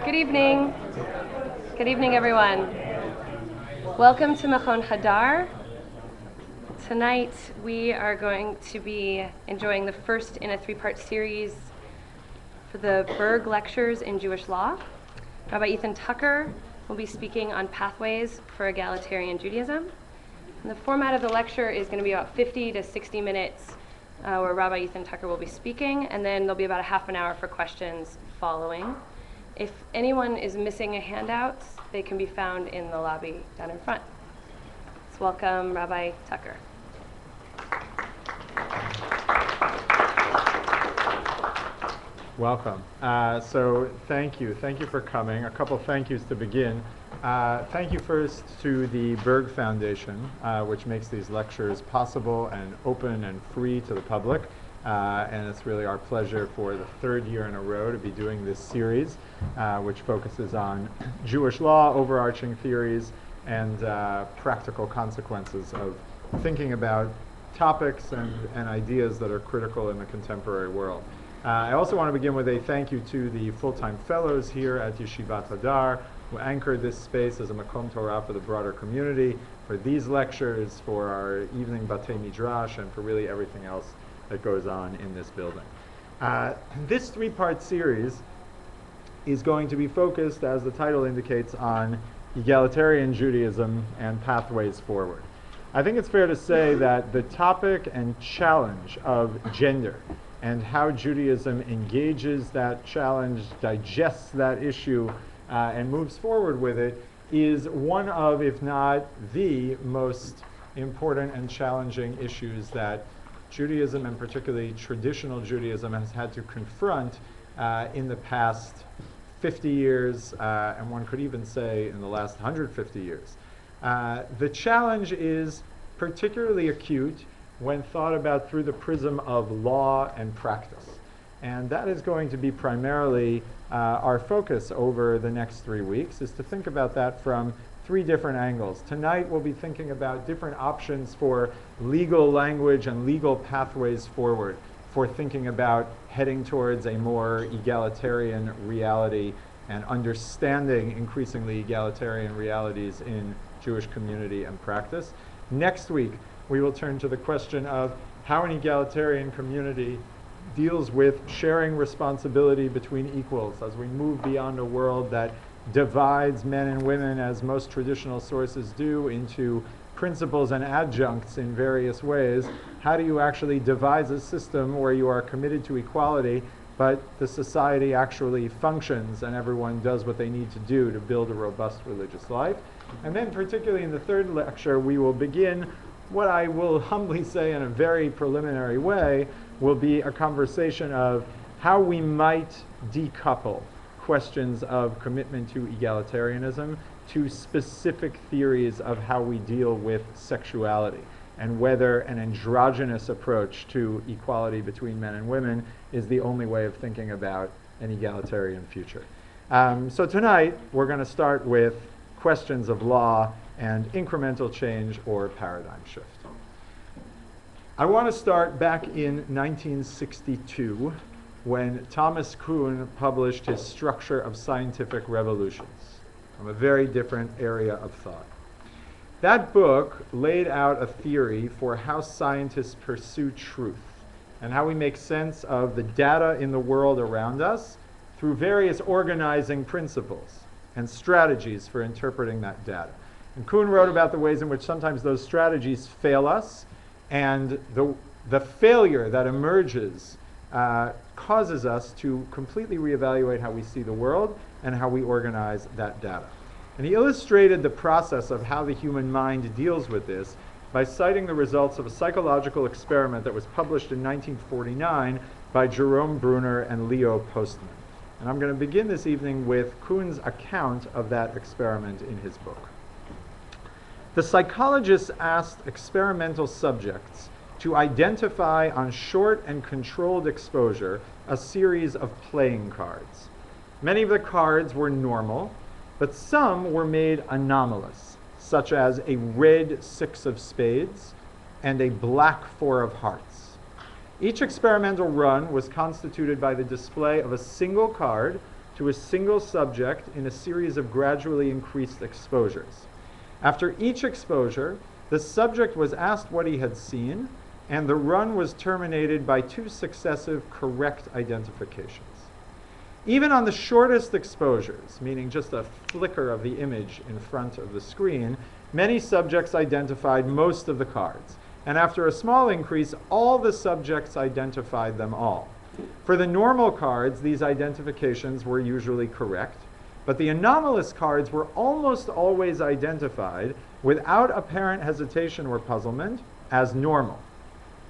Good evening. Good evening, everyone. Welcome to Machon Hadar. Tonight, we are going to be enjoying the first in a three-part series for the Berg Lectures in Jewish Law. Rabbi Ethan Tucker will be speaking on pathways for egalitarian Judaism. And the format of the lecture is going to be about 50 to 60 minutes where Rabbi Ethan Tucker will be speaking, and then there'll be about a half an hour for questions following. If anyone is missing a handout, they can be found in the lobby down in front. Let's welcome Rabbi Tucker. Welcome. So thank you for coming. A couple thank yous to begin. Thank you first to the Berg Foundation, which makes these lectures possible and open and free to the public. And it's really our pleasure for the third year in a row to be doing this series, which focuses on Jewish law, overarching theories, and practical consequences of thinking about topics and ideas that are critical in the contemporary world. I also want to begin with a thank you to the full-time fellows here at Yeshivat Hadar, who anchored this space as a Makom Torah for the broader community, for these lectures, for our evening Batei Midrash, and for really everything else that goes on in this building. This three-part series is going to be focused, as the title indicates, on egalitarian Judaism and pathways forward. I think it's fair to say that the topic and challenge of gender and how Judaism engages that challenge, digests that issue, and moves forward with it is one of, if not the most important and challenging issues that Judaism, and particularly traditional Judaism, has had to confront in the past 50 years, and one could even say in the last 150 years. The challenge is particularly acute when thought about through the prism of law and practice. And that is going to be primarily our focus over the next 3 weeks, is to think about that from three different angles. Tonight we'll be thinking about different options for legal language and legal pathways forward for thinking about heading towards a more egalitarian reality and understanding increasingly egalitarian realities in Jewish community and practice. Next week we will turn to the question of how an egalitarian community deals with sharing responsibility between equals as we move beyond a world that divides men and women, as most traditional sources do, into principles and adjuncts in various ways. How do you actually devise a system where you are committed to equality, but the society actually functions and everyone does what they need to do to build a robust religious life? And then particularly in the third lecture, we will begin what I will humbly say in a very preliminary way will be a conversation of how we might decouple questions of commitment to egalitarianism to specific theories of how we deal with sexuality and whether an androgynous approach to equality between men and women is the only way of thinking about an egalitarian future. So tonight we're going to start with questions of law and incremental change or paradigm shift. I want to start back in 1962 when Thomas Kuhn published his Structure of Scientific Revolutions from a very different area of thought. That book laid out a theory for how scientists pursue truth and how we make sense of the data in the world around us through various organizing principles and strategies for interpreting that data. And Kuhn wrote about the ways in which sometimes those strategies fail us, and the failure that emerges causes us to completely reevaluate how we see the world and how we organize that data. And he illustrated the process of how the human mind deals with this by citing the results of a psychological experiment that was published in 1949 by Jerome Bruner and Leo Postman. And I'm going to begin this evening with Kuhn's account of that experiment in his book. The psychologists asked experimental subjects to identify on short and controlled exposure a series of playing cards. Many of the cards were normal, but some were made anomalous, such as a red 6 of spades and a black 4 of hearts. Each experimental run was constituted by the display of a single card to a single subject in a series of gradually increased exposures. After each exposure, the subject was asked what he had seen, and the run was terminated by 2 successive correct identifications. Even on the shortest exposures, meaning just a flicker of the image in front of the screen, many subjects identified most of the cards. And after a small increase, all the subjects identified them all. For the normal cards, these identifications were usually correct, but the anomalous cards were almost always identified without apparent hesitation or puzzlement as normal.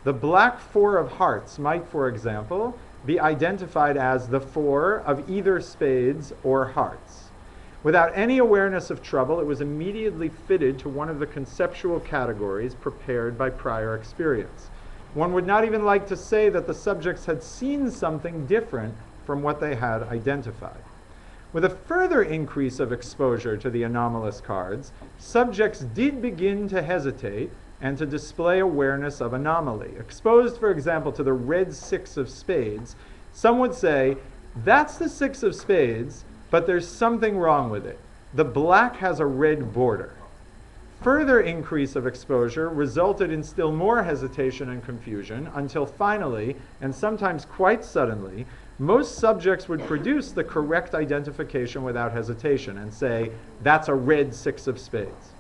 The black 4 of hearts might, for example, be identified as the 4 of either spades or hearts. Without any awareness of trouble, it was immediately fitted to one of the conceptual categories prepared by prior experience. One would not even like to say that the subjects had seen something different from what they had identified. With a further increase of exposure to the anomalous cards, subjects did begin to hesitate and to display awareness of anomaly. Exposed, for example, to the red 6 of spades, some would say, that's the 6 of spades, but there's something wrong with it. The black has a red border. Further increase of exposure resulted in still more hesitation and confusion until finally, and sometimes quite suddenly, most subjects would produce the correct identification without hesitation and say, that's a red 6 of spades.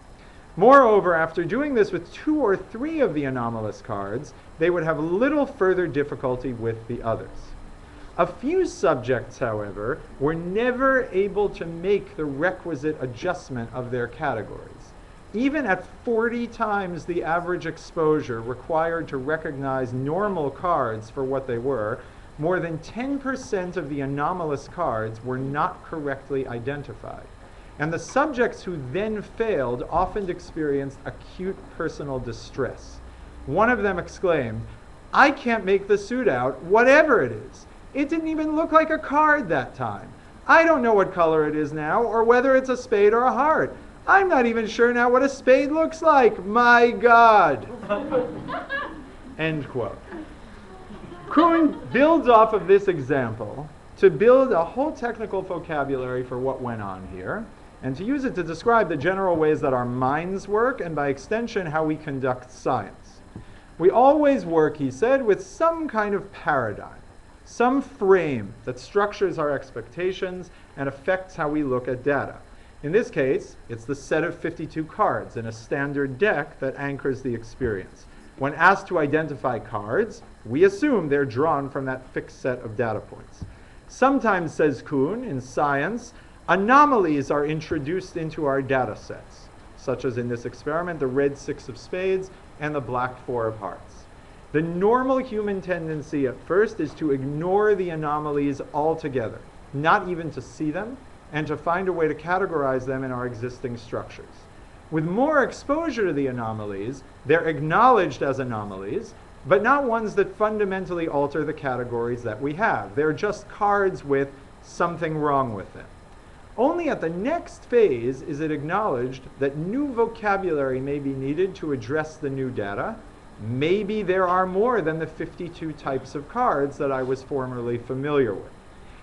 Moreover, after doing this with 2 or 3 of the anomalous cards, they would have little further difficulty with the others. A few subjects, however, were never able to make the requisite adjustment of their categories. Even at 40 times the average exposure required to recognize normal cards for what they were, more than 10% of the anomalous cards were not correctly identified. And the subjects who then failed often experienced acute personal distress. One of them exclaimed, I can't make the suit out, whatever it is. It didn't even look like a card that time. I don't know what color it is now, or whether it's a spade or a heart. I'm not even sure now what a spade looks like. My God. End quote. Kuhn builds off of this example to build a whole technical vocabulary for what went on here, and to use it to describe the general ways that our minds work, and by extension, how we conduct science. We always work, he said, with some kind of paradigm, some frame that structures our expectations and affects how we look at data. In this case, it's the set of 52 cards in a standard deck that anchors the experience. When asked to identify cards, we assume they're drawn from that fixed set of data points. Sometimes, says Kuhn, in science, anomalies are introduced into our data sets, such as in this experiment, the red 6 of spades and the black 4 of hearts. The normal human tendency at first is to ignore the anomalies altogether, not even to see them, and to find a way to categorize them in our existing structures. With more exposure to the anomalies, they're acknowledged as anomalies, but not ones that fundamentally alter the categories that we have. They're just cards with something wrong with them. Only at the next phase is it acknowledged that new vocabulary may be needed to address the new data. Maybe there are more than the 52 types of cards that I was formerly familiar with.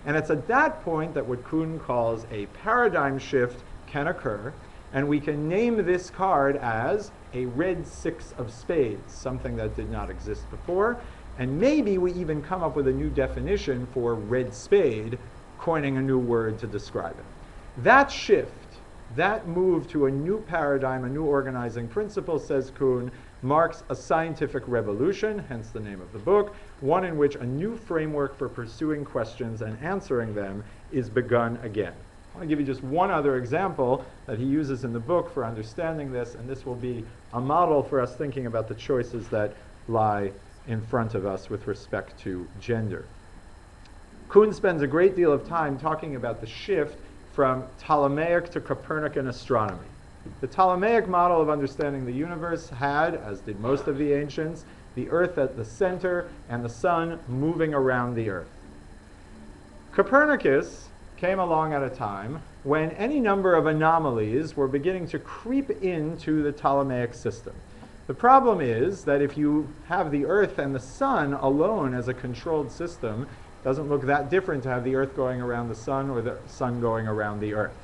And it's at that point that what Kuhn calls a paradigm shift can occur, and we can name this card as a red 6 of spades, something that did not exist before, and maybe we even come up with a new definition for red spade, coining a new word to describe it. That shift, that move to a new paradigm, a new organizing principle, says Kuhn, marks a scientific revolution, hence the name of the book, one in which a new framework for pursuing questions and answering them is begun again. I want to give you just one other example that he uses in the book for understanding this, and this will be a model for us thinking about the choices that lie in front of us with respect to gender. Kuhn spends a great deal of time talking about the shift from Ptolemaic to Copernican astronomy. The Ptolemaic model of understanding the universe had, as did most of the ancients, the Earth at the center and the sun moving around the Earth. Copernicus came along at a time when any number of anomalies were beginning to creep into the Ptolemaic system. The problem is that if you have the Earth and the sun alone as a controlled system, Doesn't look that different to have the Earth going around the sun or the sun going around the Earth.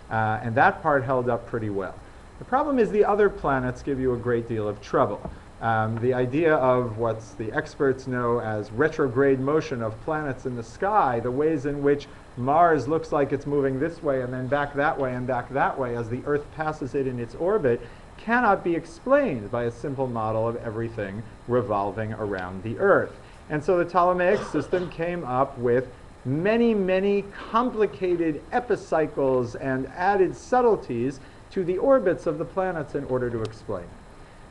And that part held up pretty well. The problem is the other planets give you a great deal of trouble. The idea of what the experts know as retrograde motion of planets in the sky, the ways in which Mars looks like it's moving this way and then back that way and back that way as the Earth passes it in its orbit, cannot be explained by a simple model of everything revolving around the Earth. And so the Ptolemaic system came up with many, many complicated epicycles and added subtleties to the orbits of the planets in order to explain it.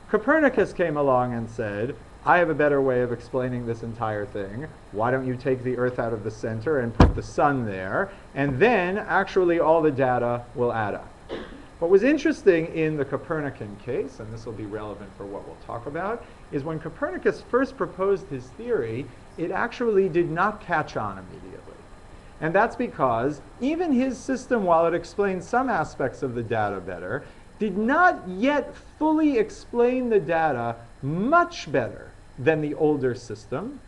Copernicus came along and said, I have a better way of explaining this entire thing. Why don't you take the Earth out of the center and put the sun there, and then actually all the data will add up. What was interesting in the Copernican case, and this will be relevant for what we'll talk about, is when Copernicus first proposed his theory, it actually did not catch on immediately. And that's because even his system, while it explained some aspects of the data better, did not yet fully explain the data much better than the older system,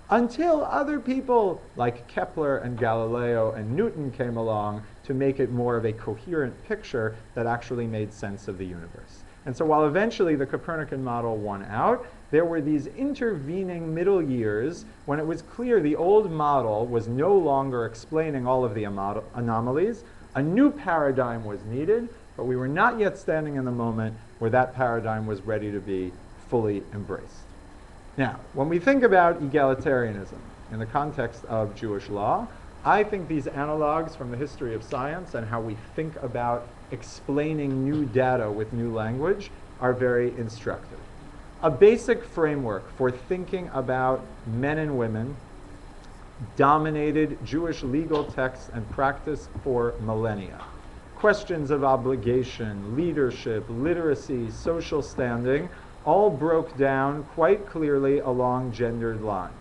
until other people like Kepler and Galileo and Newton came along to make it more of a coherent picture that actually made sense of the universe. And so while eventually the Copernican model won out, there were these intervening middle years when it was clear the old model was no longer explaining all of the anomalies. A new paradigm was needed, but we were not yet standing in the moment where that paradigm was ready to be fully embraced. Now, when we think about egalitarianism in the context of Jewish law, I think these analogs from the history of science and how we think about explaining new data with new language are very instructive. A basic framework for thinking about men and women dominated Jewish legal texts and practice for millennia. Questions of obligation, leadership, literacy, social standing all broke down quite clearly along gendered lines.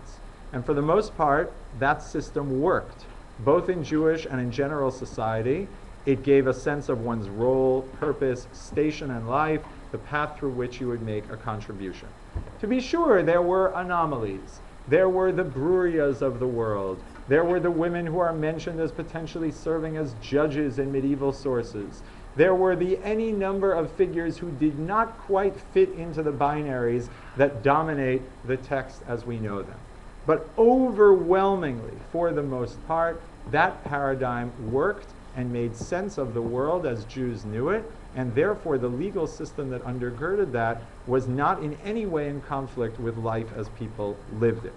And for the most part, that system worked, both in Jewish and in general society. It gave a sense of one's role, purpose, station in life, the path through which you would make a contribution. To be sure, there were anomalies. There were the Brurias of the world. There were the women who are mentioned as potentially serving as judges in medieval sources. There were any number of figures who did not quite fit into the binaries that dominate the text as we know them. But overwhelmingly, for the most part, that paradigm worked and made sense of the world as Jews knew it, and therefore the legal system that undergirded that was not in any way in conflict with life as people lived it.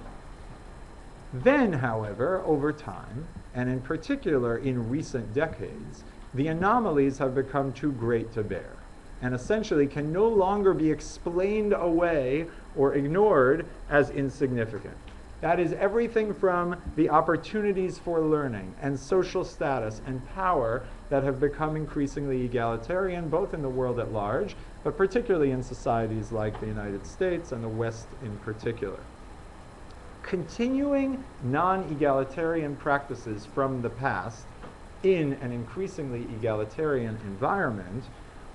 Then, however, over time, and in particular in recent decades, the anomalies have become too great to bear, and essentially can no longer be explained away or ignored as insignificant. That is everything from the opportunities for learning and social status and power that have become increasingly egalitarian, both in the world at large, but particularly in societies like the United States and the West in particular. Continuing non-egalitarian practices from the past in an increasingly egalitarian environment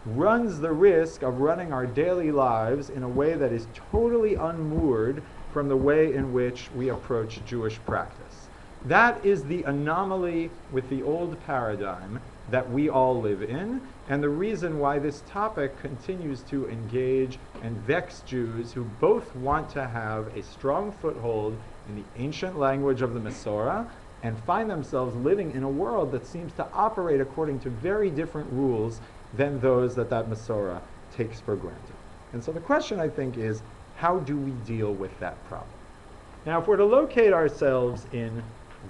runs the risk of running our daily lives in a way that is totally unmoored from the way in which we approach Jewish practice. That is the anomaly with the old paradigm that we all live in, and the reason why this topic continues to engage and vex Jews who both want to have a strong foothold in the ancient language of the Masorah and find themselves living in a world that seems to operate according to very different rules than those that Masorah takes for granted. And so the question, I think, is how do we deal with that problem? Now, if we're to locate ourselves in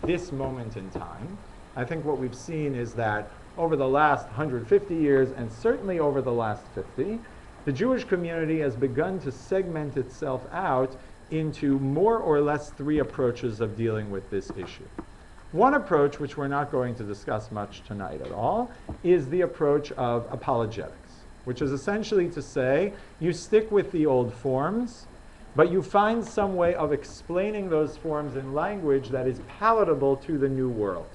this moment in time, I think what we've seen is that over the last 150 years, and certainly over the last 50, the Jewish community has begun to segment itself out into more or less three approaches of dealing with this issue. One approach, which we're not going to discuss much tonight at all, is the approach of apologetics, which is essentially to say you stick with the old forms, but you find some way of explaining those forms in language that is palatable to the new world.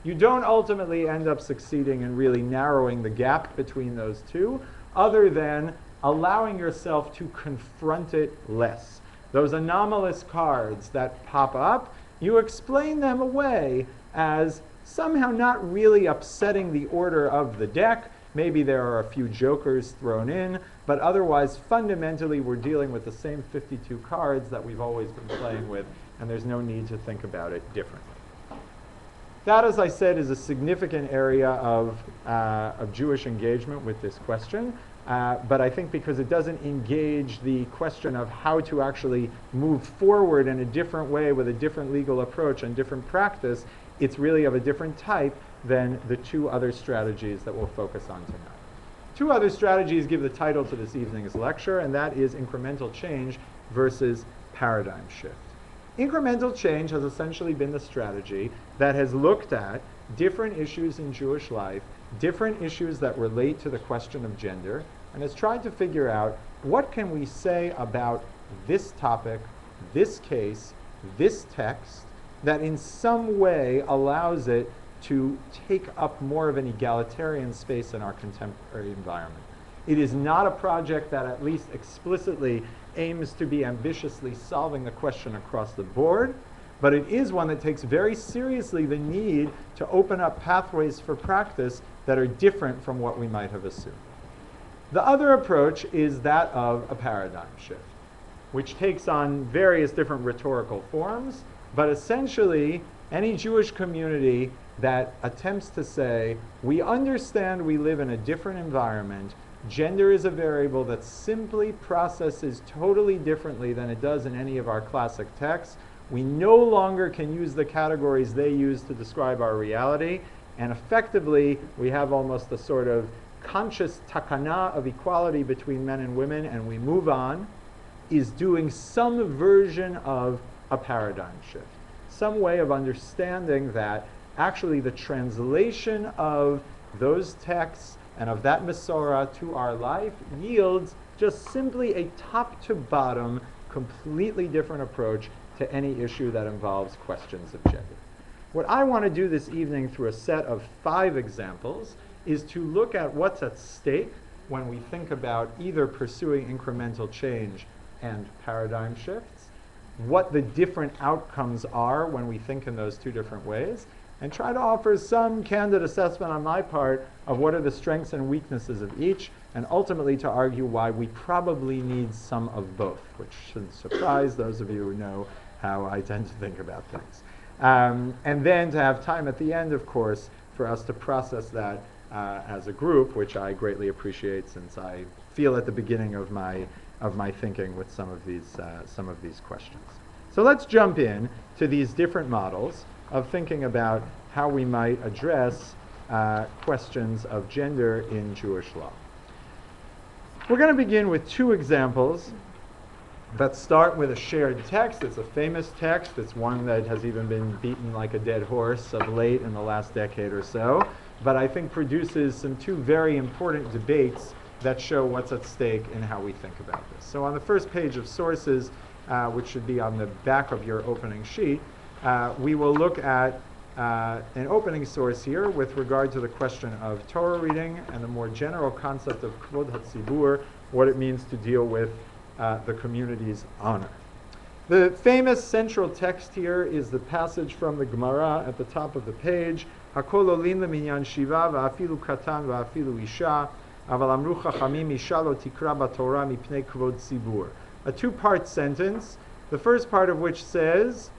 You don't ultimately end up succeeding in really narrowing the gap between those two, other than allowing yourself to confront it less. Those anomalous cards that pop up, you explain them away as somehow not really upsetting the order of the deck. Maybe there are a few jokers thrown in, but otherwise, fundamentally, we're dealing with the same 52 cards that we've always been playing with, and there's no need to think about it differently. That, as I said, is a significant area of Jewish engagement with this question. But I think because it doesn't engage the question of how to actually move forward in a different way with a different legal approach and different practice, it's really of a different type than the two other strategies that we'll focus on tonight. Two other strategies give the title to this evening's lecture, and that is incremental change versus paradigm shift. Incremental change has essentially been the strategy that has looked at different issues in Jewish life, different issues that relate to the question of gender, and has tried to figure out what can we say about this topic, this case, this text, that in some way allows it to take up more of an egalitarian space in our contemporary environment. It is not a project that at least explicitly aims to be ambitiously solving the question across the board, but it is one that takes very seriously the need to open up pathways for practice that are different from what we might have assumed. The other approach is that of a paradigm shift, which takes on various different rhetorical forms, but essentially any Jewish community that attempts to say, we understand we live in a different environment, gender is a variable that simply processes totally differently than it does in any of our classic texts. We no longer can use the categories they use to describe our reality, and effectively we have almost a sort of conscious takana of equality between men and women, and we move on, is doing some version of a paradigm shift, some way of understanding that actually the translation of those texts and of that Masorah to our life yields just simply a top-to-bottom, completely different approach to any issue that involves questions of gender. What I want to do this evening through a set of 5 examples is to look at what's at stake when we think about either pursuing incremental change and paradigm shifts, what the different outcomes are when we think in those two different ways, and try to offer some candid assessment on my part of what are the strengths and weaknesses of each, and ultimately to argue why we probably need some of both, which shouldn't surprise those of you who know how I tend to think about things. And then to have time at the end, of course, for us to process that as a group, which I greatly appreciate since I feel at the beginning of my thinking with some of these questions. So let's jump in to these different models of thinking about how we might address questions of gender in Jewish law. We're going to begin with 2 examples that start with a shared text. It's a famous text. It's one that has even been beaten like a dead horse of late in the last decade or so, but I think produces some 2 very important debates that show what's at stake in how we think about this. So on the first page of sources, which should be on the back of your opening sheet, we will look at an opening source here with regard to the question of Torah reading and the more general concept of Kvod HaTzibur, what it means to deal with the community's honor. The famous central text here is the passage from the Gemara at the top of the page, Hakol olin leminyan shiva va'afilu katan va'afilu isha, aval amru chachamim isha lo tikra b'Torah mipnei kvod tzibur. A 2-part sentence, the first part of which says,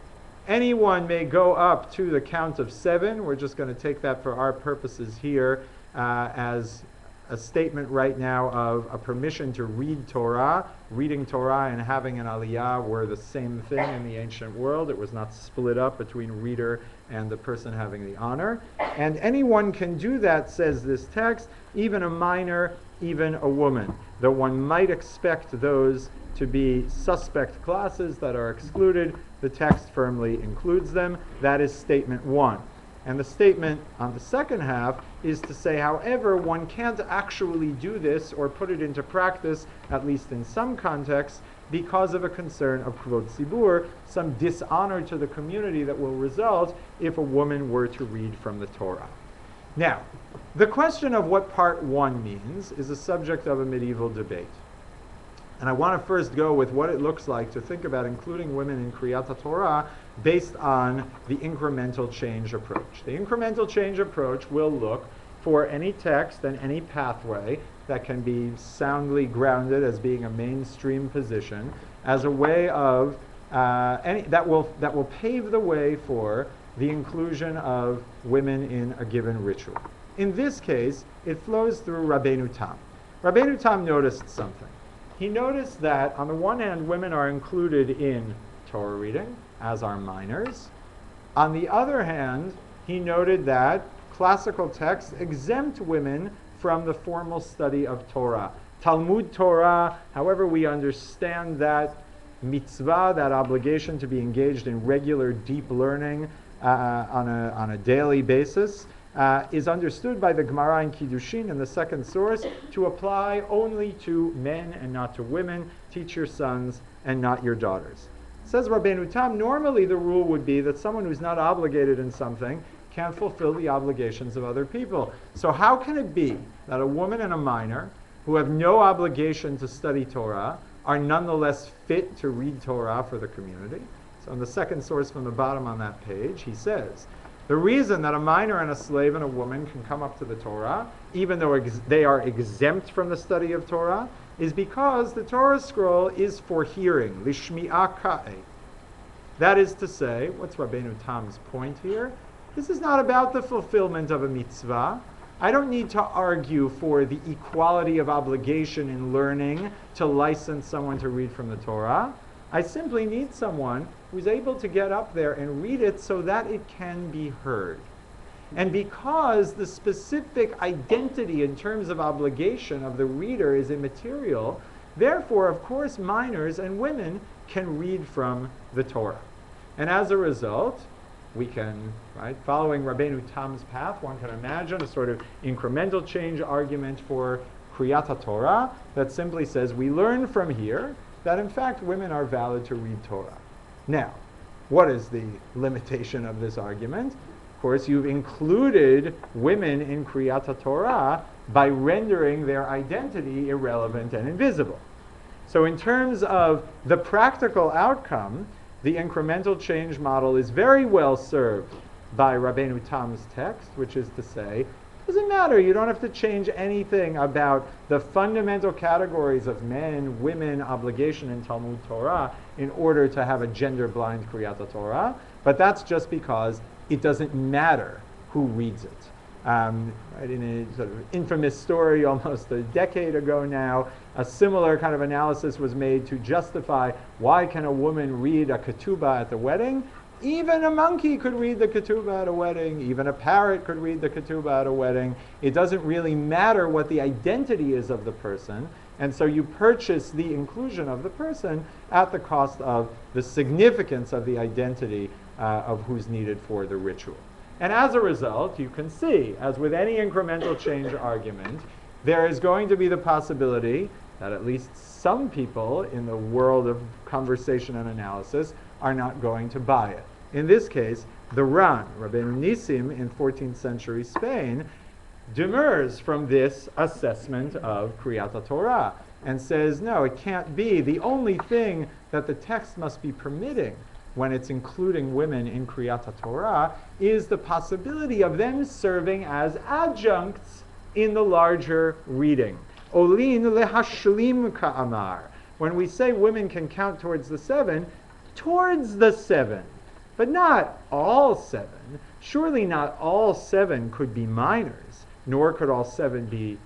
anyone may go up to the count of 7. We're just going to take that for our purposes here as a statement right now of a permission to read Torah. Reading Torah and having an aliyah were the same thing in the ancient world. It was not split up between reader and the person having the honor. And anyone can do that, says this text, even a minor, even a woman. Though one might expect those to be suspect classes that are excluded, the text firmly includes them. That is statement 1. And the statement on the second half is to say, however, one can't actually do this or put it into practice, at least in some contexts, because of a concern of kvod tzibur, some dishonor to the community that will result if a woman were to read from the Torah. Now, the question of what part 1 means is a subject of a medieval debate. And I want to first go with what it looks like to think about including women in Kriyat HaTorah based on the incremental change approach. The incremental change approach will look for any text and any pathway that can be soundly grounded as being a mainstream position as a way of that will pave the way for the inclusion of women in a given ritual. In this case, it flows through Rabbeinu Tam. Rabbeinu Tam noticed something. He noticed that, on the one hand, women are included in Torah reading, as are minors. On the other hand, he noted that classical texts exempt women from the formal study of Torah. Talmud Torah, however we understand that mitzvah, that obligation to be engaged in regular deep learning on a daily basis, is understood by the Gemara in Kiddushin in the second source to apply only to men and not to women. Teach your sons and not your daughters. Says Rabbeinu Tam, normally the rule would be that someone who's not obligated in something can't fulfill the obligations of other people. So how can it be that a woman and a minor who have no obligation to study Torah are nonetheless fit to read Torah for the community? So in the second source from the bottom on that page, he says, the reason that a minor and a slave and a woman can come up to the Torah, even though they are exempt from the study of Torah, is because the Torah scroll is for hearing, lishmi'ah ka'eh. That is to say, what's Rabbeinu Tam's point here? This is not about the fulfillment of a mitzvah. I don't need to argue for the equality of obligation in learning to license someone to read from the Torah. I simply need someone who's able to get up there and read it so that it can be heard. And because the specific identity in terms of obligation of the reader is immaterial, therefore, of course, minors and women can read from the Torah. And as a result, we can, following Rabbeinu Tam's path, one can imagine a sort of incremental change argument for Kriyat Torah that simply says we learn from here that in fact women are valid to read Torah. Now, what is the limitation of this argument? Of course, you've included women in Kriyat Torah by rendering their identity irrelevant and invisible. So in terms of the practical outcome, the incremental change model is very well served by Rabbeinu Tam's text, which is to say, it doesn't matter, you don't have to change anything about the fundamental categories of men, women, obligation in Talmud Torah in order to have a gender-blind Kriyat Torah, but that's just because it doesn't matter who reads it. In a sort of infamous story almost a decade ago now, a similar kind of analysis was made to justify why can a woman read a ketubah at the wedding? Even a monkey could read the ketubah at a wedding. Even a parrot could read the ketubah at a wedding. It doesn't really matter what the identity is of the person. And so you purchase the inclusion of the person at the cost of the significance of the identity of who's needed for the ritual. And as a result, you can see, as with any incremental change argument, there is going to be the possibility that at least some people in the world of conversation and analysis are not going to buy it. In this case, the Ran, Rabbeinu Nissim in 14th century Spain, demurs from this assessment of Kriyat Torah and says, no, it can't be. The only thing that the text must be permitting when it's including women in Kriyat Torah is the possibility of them serving as adjuncts in the larger reading. Olin lehashlim ka'amar. When we say women can count towards the seven, but not all seven. Surely not all seven could be minors, nor could all seven be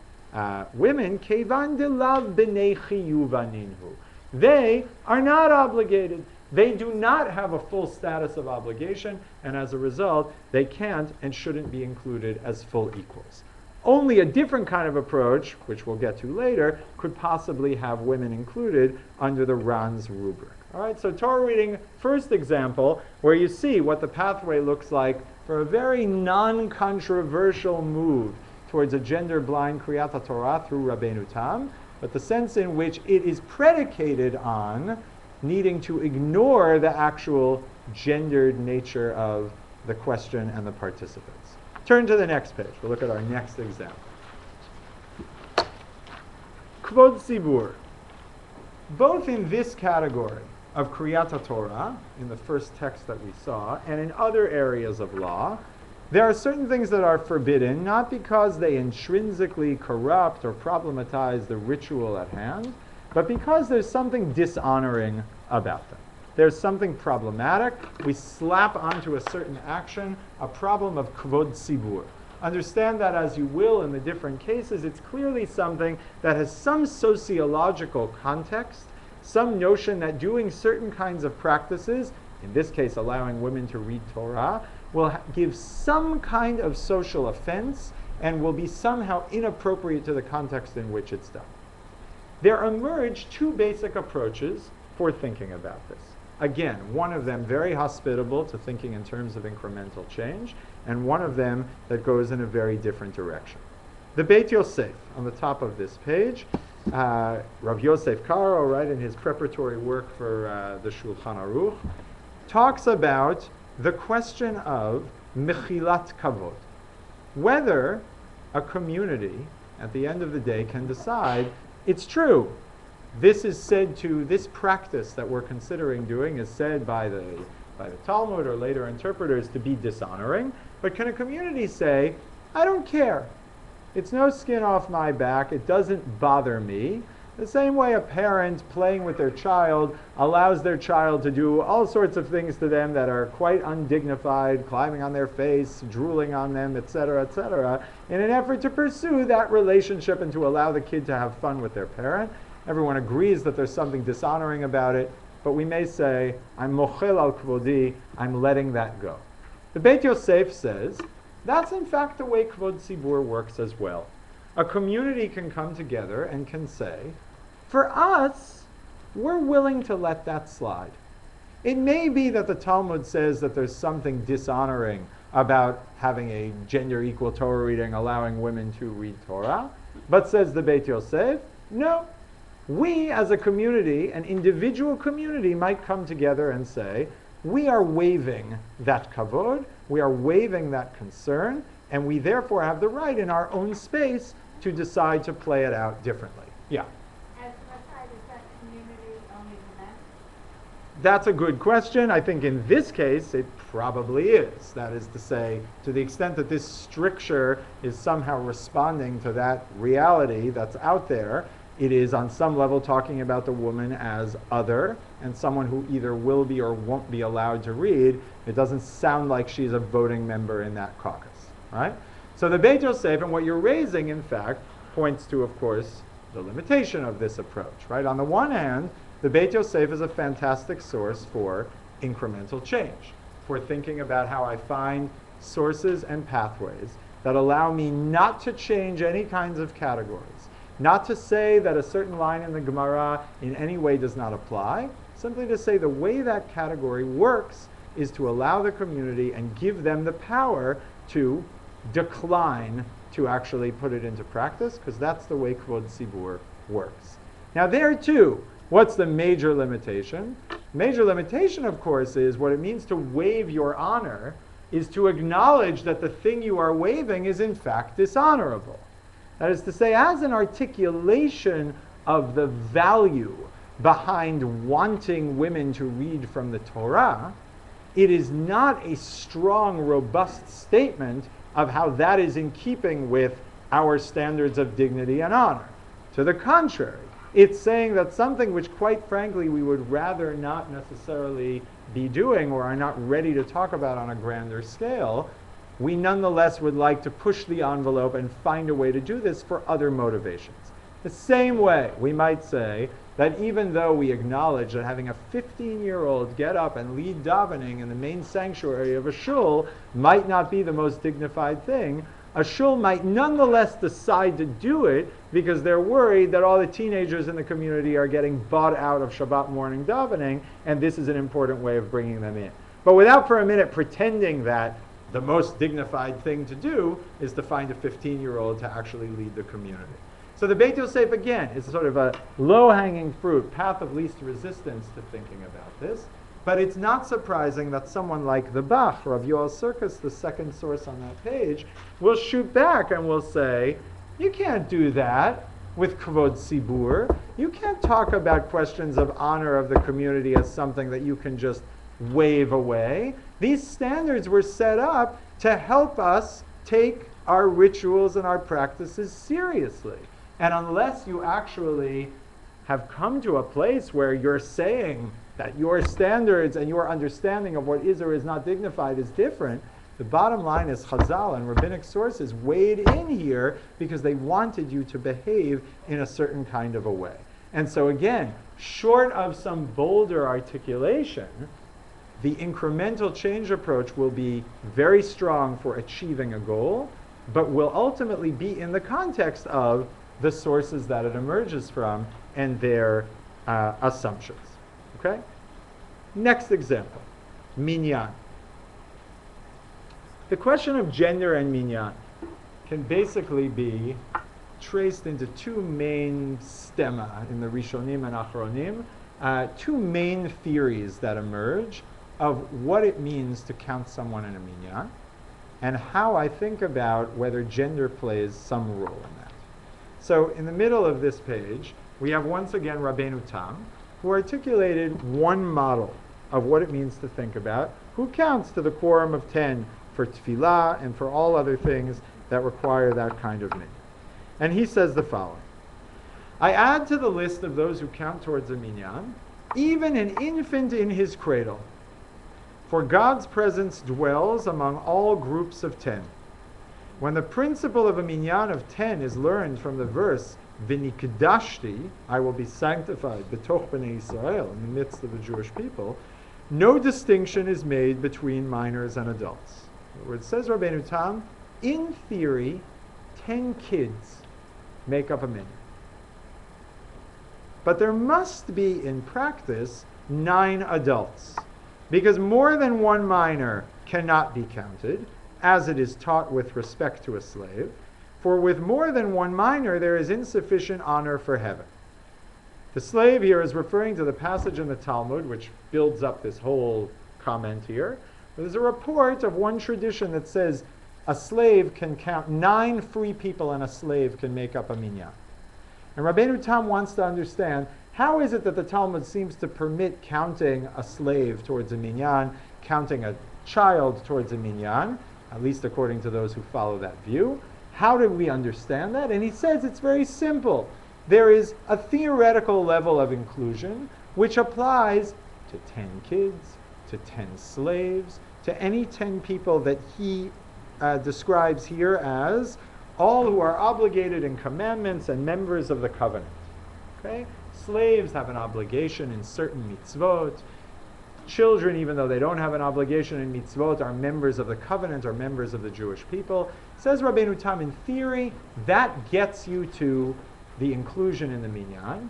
women. Kevan delav b'nei chiyuv aninhu. They are not obligated. They do not have a full status of obligation, and as a result, they can't and shouldn't be included as full equals. Only a different kind of approach, which we'll get to later, could possibly have women included under the Ran's rubric. All right, so Torah reading, first example, where you see what the pathway looks like for a very non-controversial move towards a gender-blind Kriyat Torah through Rabbeinu Tam, but the sense in which it is predicated on needing to ignore the actual gendered nature of the question and the participants. Turn to the next page. We'll look at our next example. Kvod Tzibur. Both in this category of Kriyat Torah, in the first text that we saw, and in other areas of law, there are certain things that are forbidden, not because they intrinsically corrupt or problematize the ritual at hand, but because there's something dishonoring about them. There's something problematic. We slap onto a certain action a problem of kvod tzibur. Understand that as you will in the different cases, it's clearly something that has some sociological context, some notion that doing certain kinds of practices, in this case allowing women to read Torah, will give some kind of social offense and will be somehow inappropriate to the context in which it's done. There emerge two basic approaches for thinking about this. Again, one of them very hospitable to thinking in terms of incremental change, and one of them that goes in a very different direction. The Beit Yosef, on the top of this page, Rav Yosef Karo, right, in his preparatory work for the Shulchan Aruch, talks about the question of mechilat kavod, whether a community, at the end of the day, can decide it's true. This is said to, this practice that we're considering doing is said by the Talmud or later interpreters to be dishonoring, but can a community say, I don't care. It's no skin off my back. It doesn't bother me. The same way a parent playing with their child allows their child to do all sorts of things to them that are quite undignified, climbing on their face, drooling on them, etc., in an effort to pursue that relationship and to allow the kid to have fun with their parent. Everyone agrees that there's something dishonoring about it, but we may say, I'm mochel al kvodi, I'm letting that go. The Beit Yosef says, that's in fact the way kvod tzibur works as well. A community can come together and can say, for us, we're willing to let that slide. It may be that the Talmud says that there's something dishonoring about having a gender equal Torah reading, allowing women to read Torah, but says the Beit Yosef, no. We as a community, an individual community, might come together and say, we are waiving that kavod, we are waiving that concern, and we therefore have the right in our own space to decide to play it out differently. Yeah? As aside, is that community only the men? That's a good question. I think in this case, it probably is. That is to say, to the extent that this stricture is somehow responding to that reality that's out there, it is on some level talking about the woman as other and someone who either will be or won't be allowed to read. It doesn't sound like she's a voting member in that caucus, right? So the Beit Yosef, and what you're raising, in fact, points to, of course, the limitation of this approach, right? On the one hand, the Beit Yosef is a fantastic source for incremental change, for thinking about how I find sources and pathways that allow me not to change any kinds of categories, not to say that a certain line in the Gemara in any way does not apply, simply to say the way that category works is to allow the community and give them the power to decline to actually put it into practice, because that's the way kvod tzibur works. Now there too, what's the major limitation? Major limitation, of course, is what it means to waive your honor is to acknowledge that the thing you are waiving is in fact dishonorable. That is to say, as an articulation of the value behind wanting women to read from the Torah, it is not a strong, robust statement of how that is in keeping with our standards of dignity and honor. To the contrary, it's saying that something which, quite frankly, we would rather not necessarily be doing or are not ready to talk about on a grander scale, we nonetheless would like to push the envelope and find a way to do this for other motivations. The same way, we might say that even though we acknowledge that having a 15-year-old get up and lead davening in the main sanctuary of a shul might not be the most dignified thing, a shul might nonetheless decide to do it because they're worried that all the teenagers in the community are getting bought out of Shabbat morning davening, and this is an important way of bringing them in. But without for a minute pretending that the most dignified thing to do is to find a 15-year-old to actually lead the community. So the Beit Yosef, again, is sort of a low-hanging fruit, path of least resistance to thinking about this. But it's not surprising that someone like the Bach, Rav Yoel Sirkis, the second source on that page, will shoot back and will say, you can't do that. with kvod tzibur. You can't talk about questions of honor of the community as something that you can just wave away. These standards were set up to help us take our rituals and our practices seriously. And unless you actually have come to a place where you're saying that your standards and your understanding of what is or is not dignified is different, the bottom line is Chazal and rabbinic sources weighed in here because they wanted you to behave in a certain kind of a way. And so again, short of some bolder articulation, the incremental change approach will be very strong for achieving a goal, but will ultimately be in the context of the sources that it emerges from and their assumptions. Okay? Next example, minyan. The question of gender and minyan can basically be traced into two main stemma in the Rishonim and Achronim, two main theories that emerge of what it means to count someone in a minyan, and how I think about whether gender plays some role in that. So in the middle of this page, we have once again Rabbeinu Tam, who articulated one model of what it means to think about, who counts to the quorum of 10 for tefillah and for all other things that require that kind of minyan. And he says the following: I add to the list of those who count towards a minyan, even an infant in his cradle. For God's presence dwells among all groups of 10. When the principle of a minyan of 10 is learned from the verse, V'nikdashti, I will be sanctified, b'toch b'nei Yisrael, in the midst of the Jewish people, no distinction is made between minors and adults. Where it says Rabbeinu Tam, in theory, 10 kids make up a minyan. But there must be, in practice, 9 adults, because more than one minor cannot be counted, as it is taught with respect to a slave, for with more than one minor there is insufficient honor for heaven. The slave here is referring to the passage in the Talmud, which builds up this whole comment here. There's a report of one tradition that says a slave can count 9 free people and a slave can make up a minyan. And Rabbeinu Tam wants to understand, how is it that the Talmud seems to permit counting a slave towards a minyan, counting a child towards a minyan, at least according to those who follow that view? How do we understand that? And he says it's very simple. There is a theoretical level of inclusion which applies to 10 kids, to 10 slaves, to any 10 people that he describes here as all who are obligated in commandments and members of the covenant. Okay? Slaves have an obligation in certain mitzvot. Children, even though they don't have an obligation in mitzvot, are members of the covenant, are members of the Jewish people. Says Rabbeinu Tam, in theory, that gets you to the inclusion in the minyan.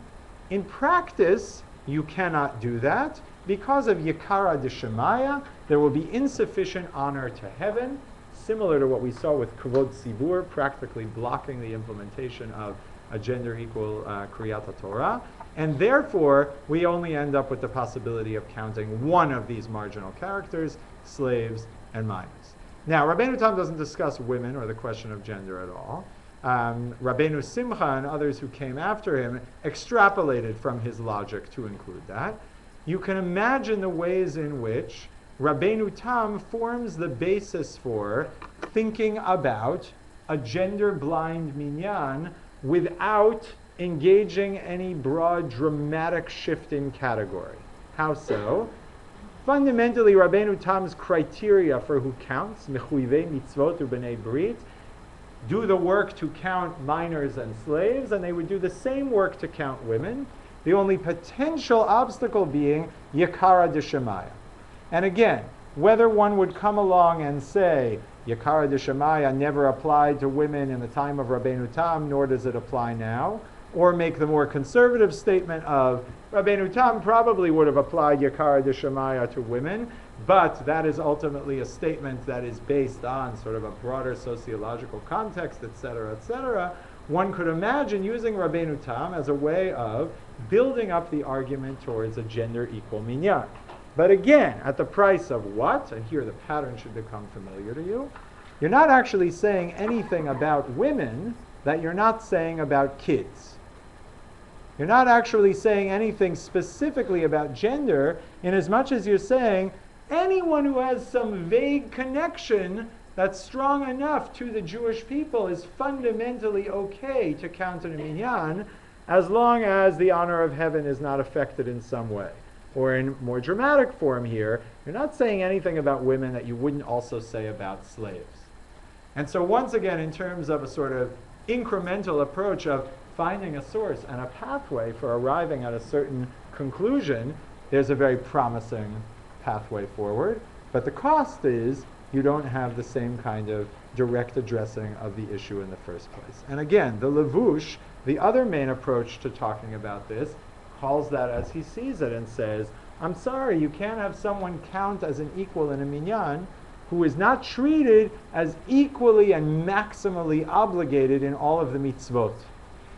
In practice, you cannot do that. Because of Yikara D'Shemaya, there will be insufficient honor to heaven, similar to what we saw with Kvod Tzibur, practically blocking the implementation of a gender-equal Kriyat Torah. And therefore, we only end up with the possibility of counting one of these marginal characters, slaves and minors. Now, Rabbeinu Tam doesn't discuss women or the question of gender at all. Rabbeinu Simcha and others who came after him extrapolated from his logic to include that. You can imagine the ways in which Rabbeinu Tam forms the basis for thinking about a gender-blind minyan without engaging any broad dramatic shift in category. How so? Fundamentally, Rabbeinu Tam's criteria for who counts, mechuyvei mitzvot u'bnei brit, do the work to count minors and slaves, and they would do the same work to count women, the only potential obstacle being Yikara D'Shemaya. And again, whether one would come along and say, Yikara D'Shemaya never applied to women in the time of Rabbeinu Tam, nor does it apply now, or make the more conservative statement of Rabbeinu Tam probably would have applied Yikara D'Shemaya to women, but that is ultimately a statement that is based on sort of a broader sociological context, etc., one could imagine using Rabbeinu Tam as a way of building up the argument towards a gender-equal minyan. But again, at the price of what? And here the pattern should become familiar to you. You're not actually saying anything about women that you're not saying about kids. You're not actually saying anything specifically about gender in as much as you're saying anyone who has some vague connection that's strong enough to the Jewish people is fundamentally okay to count in a minyan, as long as the honor of heaven is not affected in some way. Or in more dramatic form here, you're not saying anything about women that you wouldn't also say about slaves. And so once again, in terms of a sort of incremental approach of finding a source and a pathway for arriving at a certain conclusion, there's a very promising pathway forward. But the cost is you don't have the same kind of direct addressing of the issue in the first place. And again, the levush, the other main approach to talking about this, calls that as he sees it and says, I'm sorry, you can't have someone count as an equal in a minyan who is not treated as equally and maximally obligated in all of the mitzvot.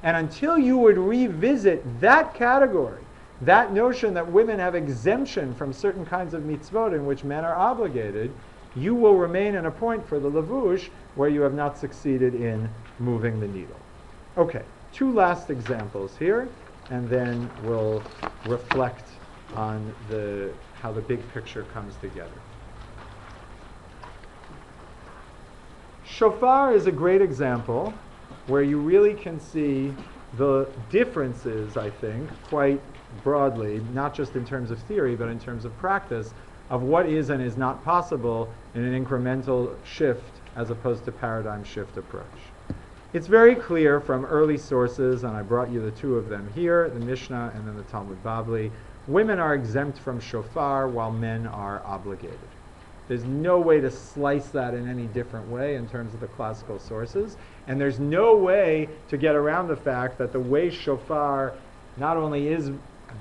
And until you would revisit that category, that notion that women have exemption from certain kinds of mitzvot in which men are obligated, you will remain in a point for the levush where you have not succeeded in moving the needle. Okay, two last examples here, and then we'll reflect on how the big picture comes together. Shofar is a great example where you really can see the differences, I think, quite broadly, not just in terms of theory, but in terms of practice, of what is and is not possible in an incremental shift as opposed to paradigm shift approach. It's very clear from early sources, and I brought you the two of them here, the Mishnah and then the Talmud Bavli, women are exempt from shofar while men are obligated. There's no way to slice that in any different way in terms of the classical sources, and there's no way to get around the fact that the way shofar not only is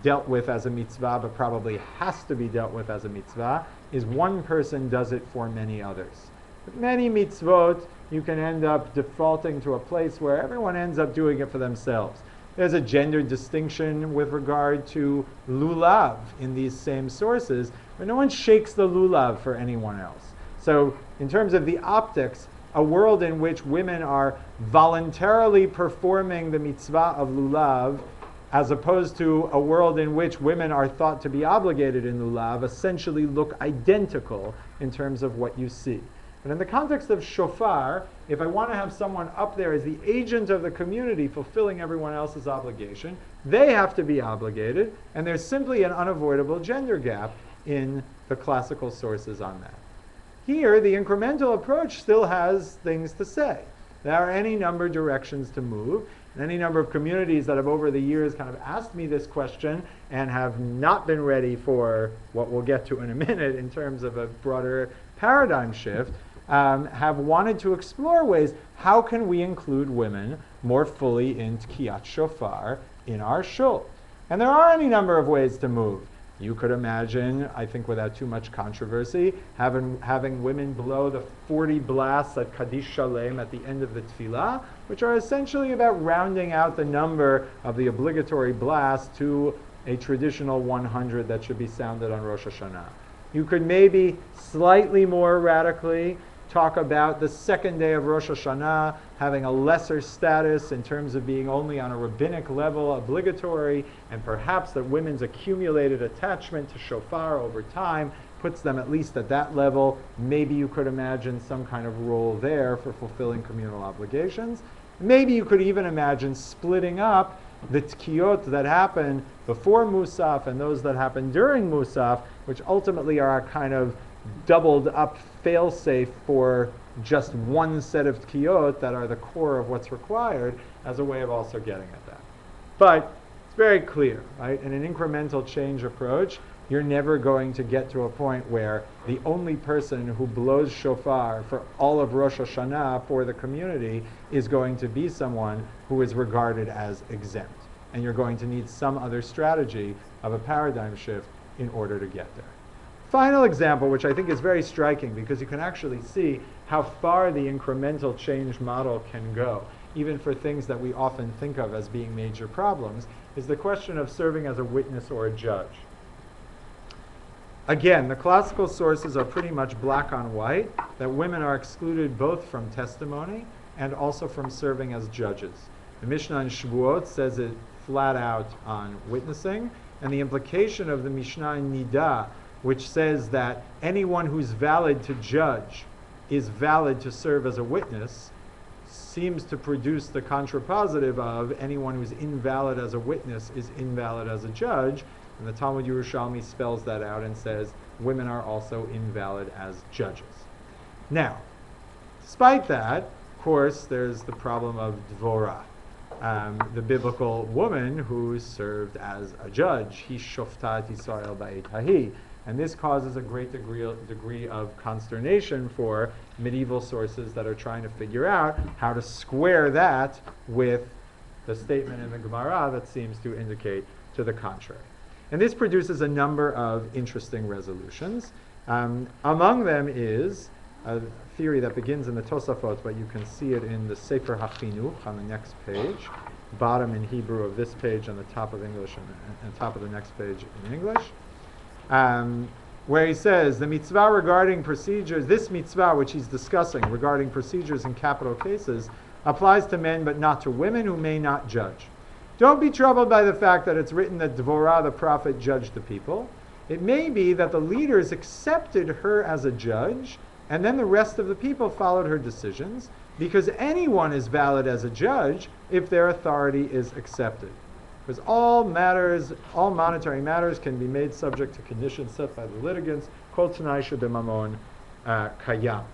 dealt with as a mitzvah, but probably has to be dealt with as a mitzvah, is one person does it for many others. With many mitzvot, you can end up defaulting to a place where everyone ends up doing it for themselves. There's a gender distinction with regard to lulav in these same sources, but no one shakes the lulav for anyone else. So in terms of the optics, a world in which women are voluntarily performing the mitzvah of lulav, as opposed to a world in which women are thought to be obligated in lulav, essentially look identical in terms of what you see. But in the context of shofar, if I want to have someone up there as the agent of the community fulfilling everyone else's obligation, they have to be obligated, and there's simply an unavoidable gender gap in the classical sources on that. Here, the incremental approach still has things to say. There are any number of directions to move, and any number of communities that have over the years kind of asked me this question and have not been ready for what we'll get to in a minute in terms of a broader paradigm shift, have wanted to explore ways, how can we include women more fully in Tkiyat Shofar in our shul? And there are any number of ways to move. You could imagine, I think without too much controversy, having women blow the 40 blasts at Kaddish Shalem at the end of the tefillah, which are essentially about rounding out the number of the obligatory blasts to a traditional 100 that should be sounded on Rosh Hashanah. You could maybe slightly more radically talk about the second day of Rosh Hashanah having a lesser status in terms of being only on a rabbinic level obligatory, and perhaps that women's accumulated attachment to shofar over time puts them at least at that level. Maybe you could imagine some kind of role there for fulfilling communal obligations. Maybe you could even imagine splitting up the tkiyot that happen before Musaf and those that happen during Musaf, which ultimately are a kind of doubled up fail-safe for just one set of tkiyot that are the core of what's required, as a way of also getting at that. But it's very clear, right? In an incremental change approach, you're never going to get to a point where the only person who blows shofar for all of Rosh Hashanah for the community is going to be someone who is regarded as exempt. And you're going to need some other strategy of a paradigm shift in order to get there. Final example, which I think is very striking because you can actually see how far the incremental change model can go, even for things that we often think of as being major problems, is the question of serving as a witness or a judge. Again, the classical sources are pretty much black on white, that women are excluded both from testimony and also from serving as judges. The Mishnah in Shavuot says it flat out on witnessing, and the implication of the Mishnah in Nidah, which says that anyone who's valid to judge is valid to serve as a witness, seems to produce the contrapositive of anyone who's invalid as a witness is invalid as a judge. And the Talmud Yerushalmi spells that out and says women are also invalid as judges. Now, despite that, of course, there's the problem of Dvorah, the biblical woman who served as a judge. He shoftat Yisrael ba'et hahi. And this causes a great degree of consternation for medieval sources that are trying to figure out how to square that with the statement in the Gemara that seems to indicate to the contrary. And this produces a number of interesting resolutions. Among them is a theory that begins in the Tosafot, but you can see it in the Sefer HaChinuch on the next page, bottom in Hebrew of this page and the top of English and top of the next page in English. Where he says the mitzvah regarding procedures, this mitzvah which he's discussing regarding procedures in capital cases, applies to men but not to women who may not judge. Don't be troubled by the fact that it's written that Dvorah the prophet judged the people. It may be that the leaders accepted her as a judge, and then the rest of the people followed her decisions, because anyone is valid as a judge if their authority is accepted. Because all monetary matters can be made subject to conditions set by the litigants, kol t'nai shebimamon kayam.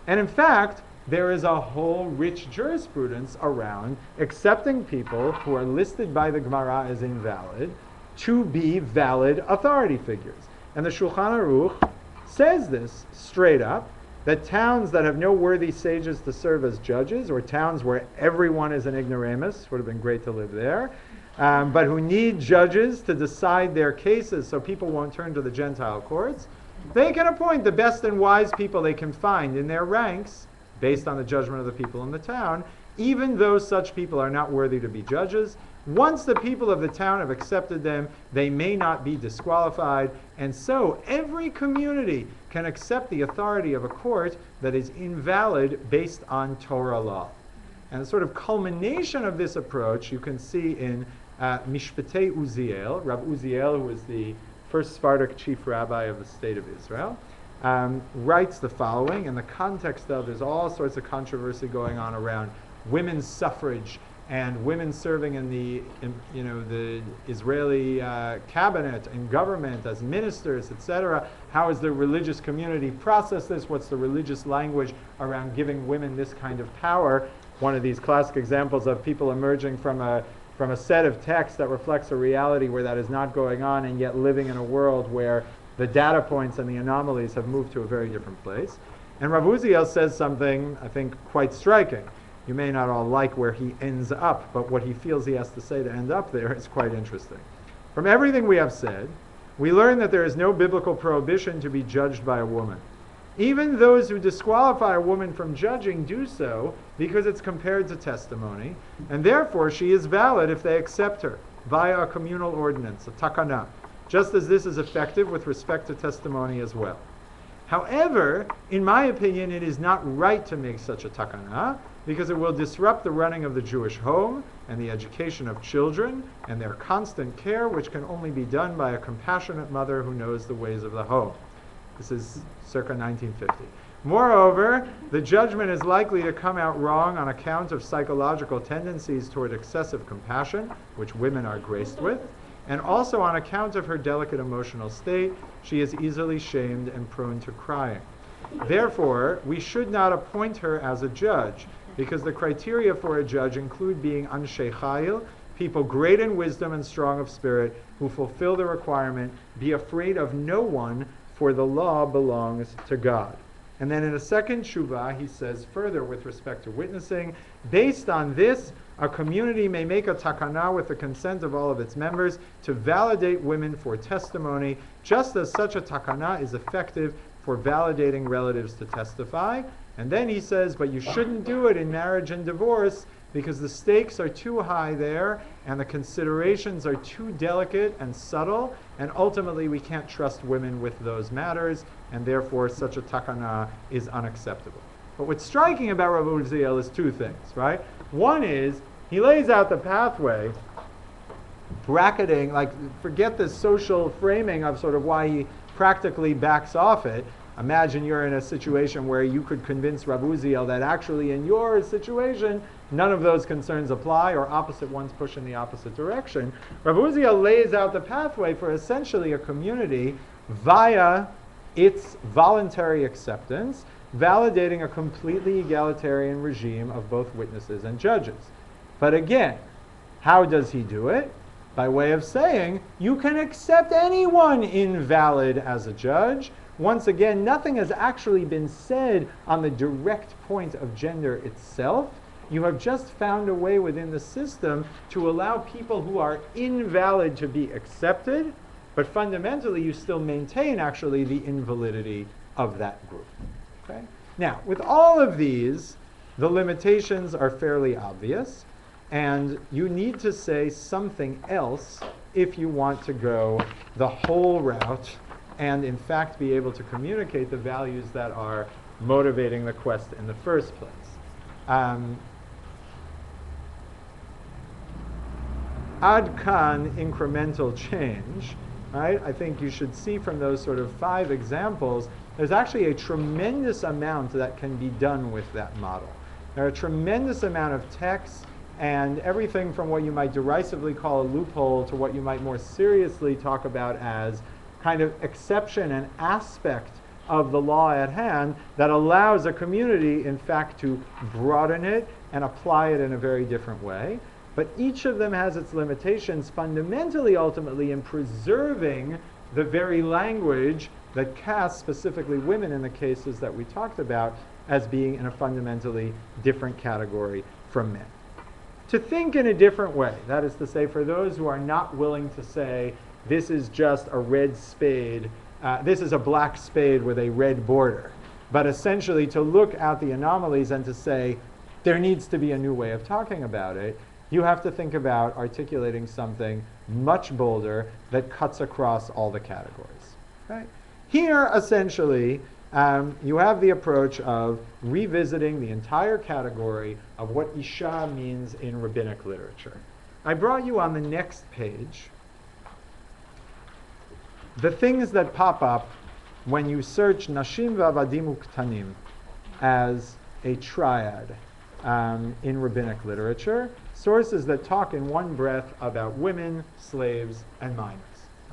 And in fact, there is a whole rich jurisprudence around accepting people who are listed by the Gemara as invalid to be valid authority figures. And the Shulchan Aruch says this straight up, that towns that have no worthy sages to serve as judges, or towns where everyone is an ignoramus, would have been great to live there, but who need judges to decide their cases so people won't turn to the Gentile courts, they can appoint the best and wise people they can find in their ranks based on the judgment of the people in the town, even though such people are not worthy to be judges. Once the people of the town have accepted them, they may not be disqualified, and so every community can accept the authority of a court that is invalid based on Torah law. And the sort of culmination of this approach you can see in Mishpatei Uziel. Rabbi Uziel, who was the first Sephardic chief rabbi of the state of Israel, writes the following in the context of there's all sorts of controversy going on around women's suffrage and women serving in the Israeli cabinet and government as ministers, etc. How is the religious community process this? What's the religious language around giving women this kind of power? One of these classic examples of people emerging from a set of texts that reflects a reality where that is not going on, and yet living in a world where the data points and the anomalies have moved to a very different place. And Rav Uziel says something, I think, quite striking. You may not all like where he ends up, but what he feels he has to say to end up there is quite interesting. From everything we have said, we learn that there is no biblical prohibition to be judged by a woman. Even those who disqualify a woman from judging do so because it's compared to testimony, and therefore she is valid if they accept her via a communal ordinance, a takana, just as this is effective with respect to testimony as well. However, in my opinion, it is not right to make such a takana, because it will disrupt the running of the Jewish home and the education of children and their constant care, which can only be done by a compassionate mother who knows the ways of the home. This is circa 1950. Moreover, the judgment is likely to come out wrong on account of psychological tendencies toward excessive compassion, which women are graced with, and also on account of her delicate emotional state. She is easily shamed and prone to crying. Therefore, we should not appoint her as a judge, because the criteria for a judge include being anshe chayil, people great in wisdom and strong of spirit, who fulfill the requirement, be afraid of no one, for the law belongs to God. And then in a second shuvah, he says further with respect to witnessing, based on this, a community may make a takana with the consent of all of its members to validate women for testimony, just as such a takana is effective for validating relatives to testify. And then he says, but you shouldn't do it in marriage and divorce, because the stakes are too high there and the considerations are too delicate and subtle, and ultimately we can't trust women with those matters, and therefore such a takana is unacceptable. But what's striking about Rav Uziel is two things, right? One is he lays out the pathway, bracketing, like forget the social framing of sort of why he practically backs off it. Imagine you're in a situation where you could convince Rav Uziel that actually in your situation, none of those concerns apply, or opposite ones push in the opposite direction. Rav Uziel lays out the pathway for essentially a community via its voluntary acceptance, validating a completely egalitarian regime of both witnesses and judges. But again, how does he do it? By way of saying, you can accept anyone invalid as a judge. Once again, nothing has actually been said on the direct point of gender itself. You have just found a way within the system to allow people who are invalid to be accepted, but fundamentally you still maintain actually the invalidity of that group. Okay? Now, with all of these, the limitations are fairly obvious, and you need to say something else if you want to go the whole route and in fact be able to communicate the values that are motivating the quest in the first place. Ad kan incremental change, right? I think you should see from those sort of 5 examples, there's actually a tremendous amount that can be done with that model. There are a tremendous amount of texts and everything from what you might derisively call a loophole to what you might more seriously talk about as kind of exception and aspect of the law at hand that allows a community, in fact, to broaden it and apply it in a very different way. But each of them has its limitations, fundamentally, ultimately, in preserving the very language that casts specifically women in the cases that we talked about as being in a fundamentally different category from men. To think in a different way, that is to say, for those who are not willing to say, this is just a red spade, this is a black spade with a red border, but essentially to look at the anomalies and to say, there needs to be a new way of talking about it, you have to think about articulating something much bolder that cuts across all the categories. Right? Here, essentially, you have the approach of revisiting the entire category of what Isha means in rabbinic literature. I brought you on the next page the things that pop up when you search Nashim v'Avadim Uktanim as a triad in rabbinic literature, sources that talk in one breath about women, slaves, and minors.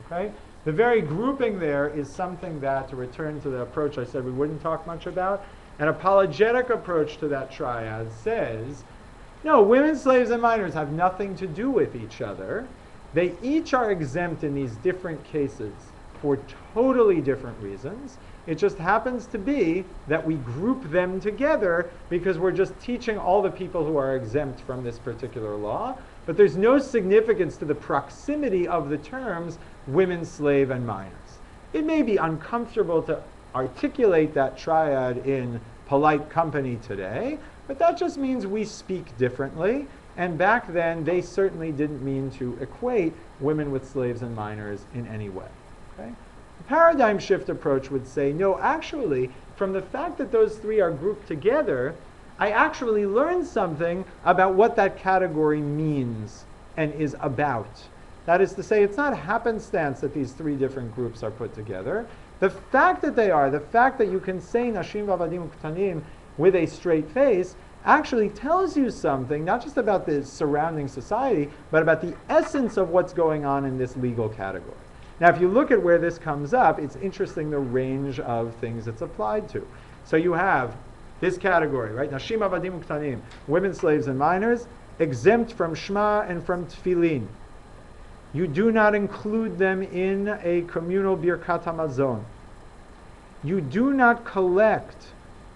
Okay? The very grouping there is something that, to return to the approach I said we wouldn't talk much about, an apologetic approach to that triad says, no, women, slaves, and minors have nothing to do with each other. They each are exempt in these different cases for totally different reasons. It just happens to be that we group them together because we're just teaching all the people who are exempt from this particular law. But there's no significance to the proximity of the terms women, slave, and minors. It may be uncomfortable to articulate that triad in polite company today, but that just means we speak differently. And back then, they certainly didn't mean to equate women with slaves and minors in any way. Okay? The paradigm shift approach would say, no, actually, from the fact that those 3 are grouped together, I actually learned something about what that category means and is about. That is to say, it's not happenstance that these 3 different groups are put together. The fact that they are, the fact that you can say Nashim v'Avadim Uktanim with a straight face, actually tells you something, not just about the surrounding society, but about the essence of what's going on in this legal category. Now, if you look at where this comes up, it's interesting the range of things it's applied to. So you have this category, right? Nashim avadim uktanim, women, slaves, and minors, exempt from Shema and from Tefillin. You do not include them in a communal Birkat HaMazon. You do not collect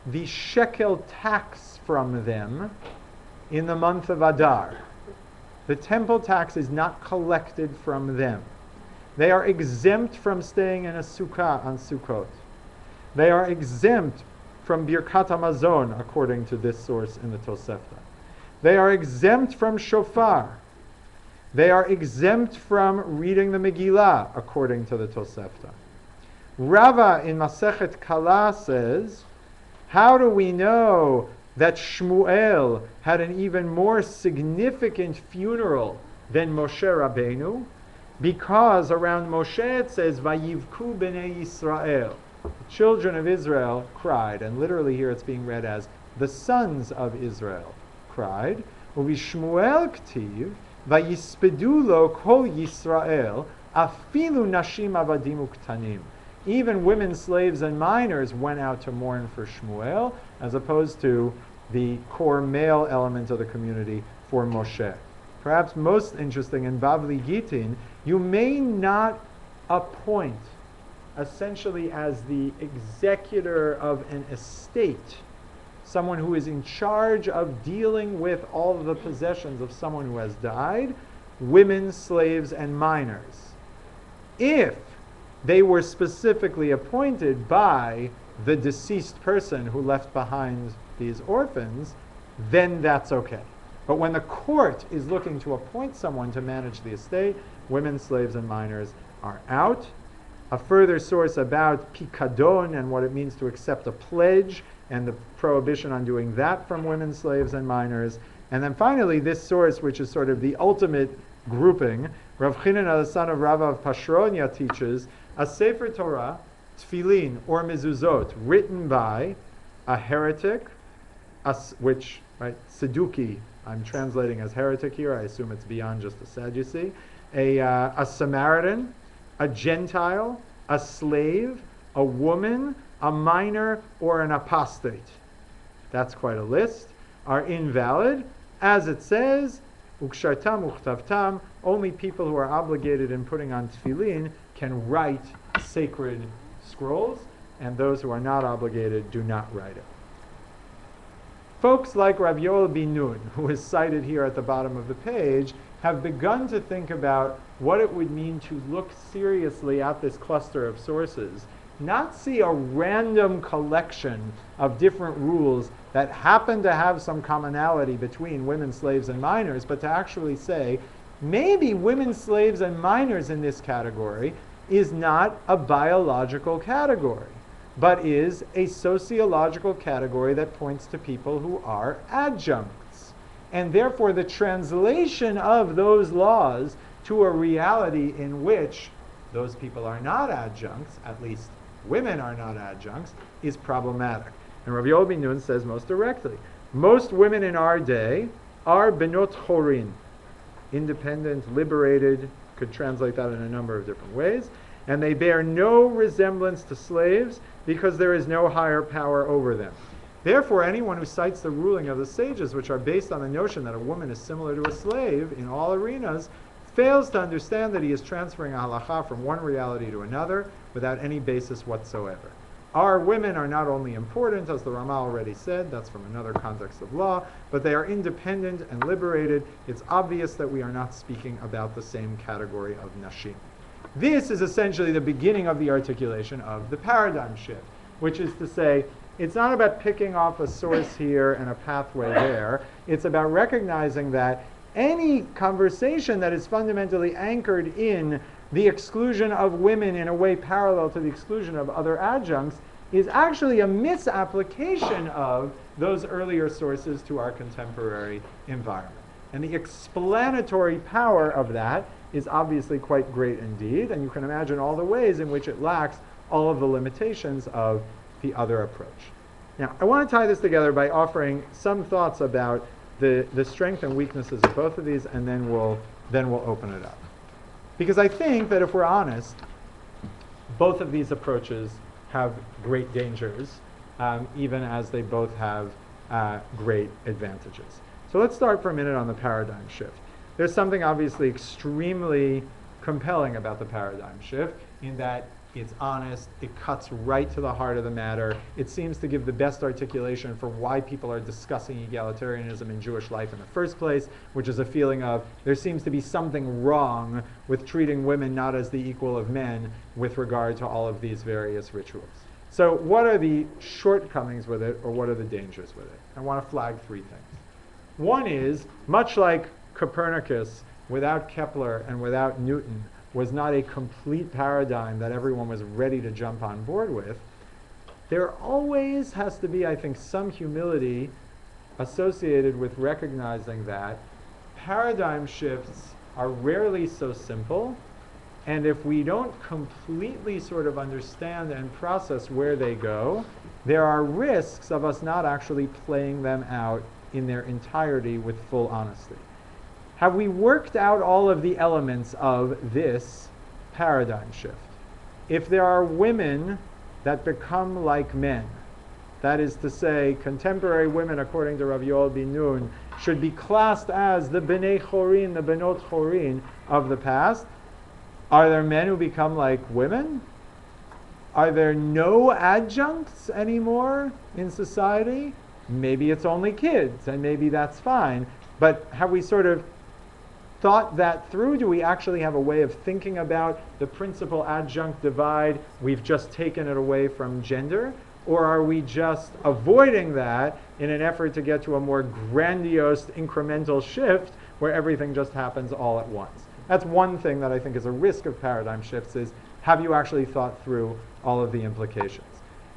the shekel tax from them in the month of Adar. The temple tax is not collected from them. They are exempt from staying in a sukkah on Sukkot. They are exempt from Birkat HaMazon, according to this source in the Tosefta. They are exempt from shofar. They are exempt from reading the Megillah, according to the Tosefta. Rava in Masechet Kala says How do we know that Shmuel had an even more significant funeral than Moshe Rabbeinu? Because around Moshe it says, Vayivku b'nei Yisrael. The children of Israel cried, and literally here it's being read as the sons of Israel cried. Uvishmuel k'tiv, Vayispedu lo kol Yisrael, afilu nashim avadim uktanim. Even women, slaves, and minors went out to mourn for Shmuel, as opposed to the core male element of the community for Moshe. Perhaps most interesting, in Bavli Gitin, you may not appoint, essentially as the executor of an estate, someone who is in charge of dealing with all of the possessions of someone who has died, women, slaves, and minors. If they were specifically appointed by the deceased person who left behind these orphans, then that's okay. But when the court is looking to appoint someone to manage the estate, women, slaves, and minors are out. A further source about pikadon and what it means to accept a pledge and the prohibition on doing that from women, slaves, and minors. And then finally, this source, which is sort of the ultimate grouping, Rav Chinan, the son of Rav of Pashronia, teaches a Sefer Torah, Tfilin, or Mezuzot, written by a heretic, which, right, Seduki, I'm translating as heretic here, I assume it's beyond just a Sadducee, a Samaritan, a Gentile, a slave, a woman, a minor, or an apostate. That's quite a list, are invalid. As it says, ukshartam uchtavtam, only people who are obligated in putting on tefillin can write sacred scrolls, and those who are not obligated do not write it. Folks like Rav Yoel bin Nun, who is cited here at the bottom of the page, have begun to think about what it would mean to look seriously at this cluster of sources, not see a random collection of different rules that happen to have some commonality between women, slaves, and minors, but to actually say, maybe women, slaves, and minors in this category is not a biological category, but is a sociological category that points to people who are adjuncts. And therefore the translation of those laws to a reality in which those people are not adjuncts, at least women are not adjuncts, is problematic. And Rav Yoel bin Nun says most directly, most women in our day are benot chorin, independent, liberated, could translate that in a number of different ways, and they bear no resemblance to slaves because there is no higher power over them. Therefore, anyone who cites the ruling of the sages, which are based on the notion that a woman is similar to a slave in all arenas, fails to understand that he is transferring a halacha from one reality to another without any basis whatsoever. Our women are not only important, as the Rama already said, that's from another context of law, but they are independent and liberated. It's obvious that we are not speaking about the same category of nashim. This is essentially the beginning of the articulation of the paradigm shift, which is to say, it's not about picking off a source here and a pathway there. It's about recognizing that any conversation that is fundamentally anchored in the exclusion of women in a way parallel to the exclusion of other adjuncts is actually a misapplication of those earlier sources to our contemporary environment. And the explanatory power of that is obviously quite great indeed, and you can imagine all the ways in which it lacks all of the limitations of the other approach. Now, I want to tie this together by offering some thoughts about the strength and weaknesses of both of these, and then we'll open it up. Because I think that if we're honest, both of these approaches have great dangers, even as they both have great advantages. So let's start for a minute on the paradigm shift. There's something obviously extremely compelling about the paradigm shift in that it's honest, it cuts right to the heart of the matter. It seems to give the best articulation for why people are discussing egalitarianism in Jewish life in the first place, which is a feeling of there seems to be something wrong with treating women not as the equal of men with regard to all of these various rituals. So what are the shortcomings with it, or what are the dangers with it? I want to flag three things. One is, much like Copernicus, without Kepler and without Newton, was not a complete paradigm that everyone was ready to jump on board with, there always has to be, I think, some humility associated with recognizing that paradigm shifts are rarely so simple, and if we don't completely sort of understand and process where they go, there are risks of us not actually playing them out in their entirety with full honesty. Have we worked out all of the elements of this paradigm shift? If there are women that become like men, that is to say, contemporary women, according to Rav Yoel bin Nun, should be classed as the B'nai Chorin, the Benot Chorin of the past. Are there men who become like women? Are there no adjuncts anymore in society? Maybe it's only kids, and maybe that's fine. But have we sort of thought that through? Do we actually have a way of thinking about the principal adjunct divide? We've just taken it away from gender? Or are we just avoiding that in an effort to get to a more grandiose incremental shift where everything just happens all at once? That's one thing that I think is a risk of paradigm shifts, is have you actually thought through all of the implications?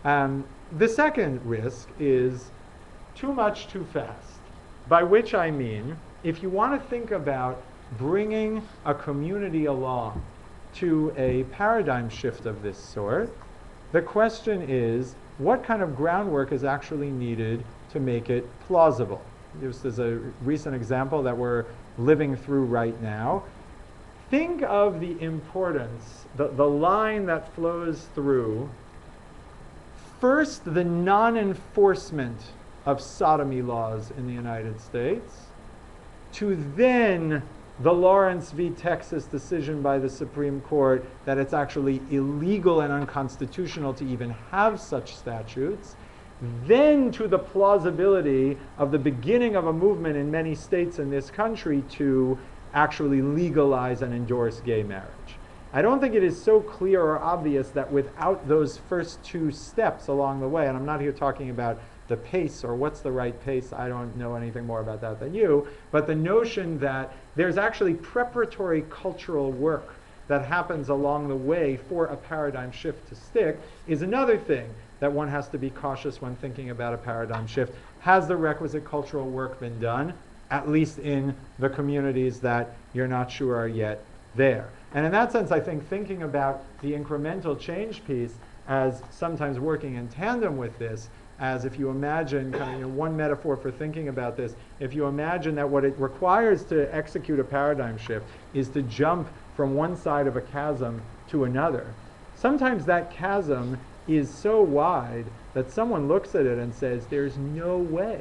The second risk is too much too fast, by which I mean, if you want to think about bringing a community along to a paradigm shift of this sort, the question is, what kind of groundwork is actually needed to make it plausible? This is a recent example that we're living through right now. Think of the importance, the line that flows through, first, the non-enforcement of sodomy laws in the United States, to then the Lawrence v. Texas decision by the Supreme Court that it's actually illegal and unconstitutional to even have such statutes, then to the plausibility of the beginning of a movement in many states in this country to actually legalize and endorse gay marriage. I don't think it is so clear or obvious that without those first two steps along the way, and I'm not here talking about the pace or what's the right pace, I don't know anything more about that than you, but the notion that there's actually preparatory cultural work that happens along the way for a paradigm shift to stick is another thing that one has to be cautious when thinking about a paradigm shift. Has the requisite cultural work been done, at least in the communities that you're not sure are yet there? And in that sense, I think thinking about the incremental change piece as sometimes working in tandem with this, as if you imagine, kind of, one metaphor for thinking about this, if you imagine that what it requires to execute a paradigm shift is to jump from one side of a chasm to another, sometimes that chasm is so wide that someone looks at it and says, there's no way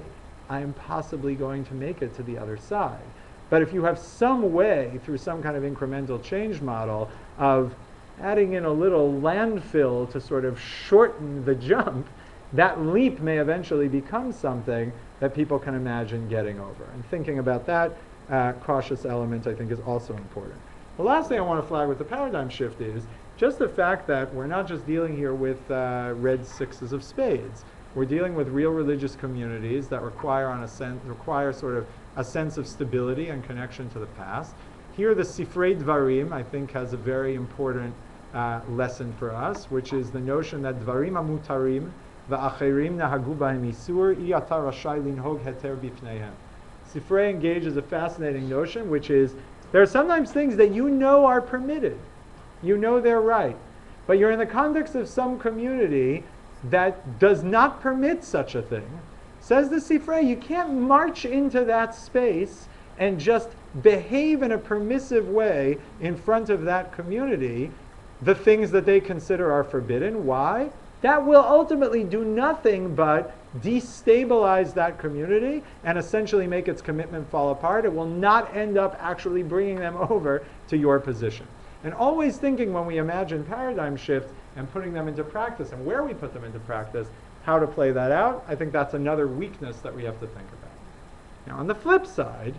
I'm possibly going to make it to the other side. But if you have some way, through some kind of incremental change model, of adding in a little landfill to sort of shorten the jump, that leap may eventually become something that people can imagine getting over. And thinking about that cautious element, I think, is also important. The last thing I want to flag with the paradigm shift is just the fact that we're not just dealing here with red sixes of spades. We're dealing with real religious communities that require sort of a sense of stability and connection to the past. Here, the Sifrei Dvarim, I think, has a very important lesson for us, which is the notion that Dvarim amutarim va'acherim nahagu b'hem isur iyata rashai linhog heter bifneihem. Sifrei engages a fascinating notion, which is there are sometimes things that you know are permitted. You know they're right. But you're in the context of some community that does not permit such a thing. Says the Sifrei, you can't march into that space and just behave in a permissive way in front of that community, the things that they consider are forbidden. Why? That will ultimately do nothing but destabilize that community and essentially make its commitment fall apart. It will not end up actually bringing them over to your position. And always thinking when we imagine paradigm shifts and putting them into practice and where we put them into practice, how to play that out, I think that's another weakness that we have to think about. Now, on the flip side,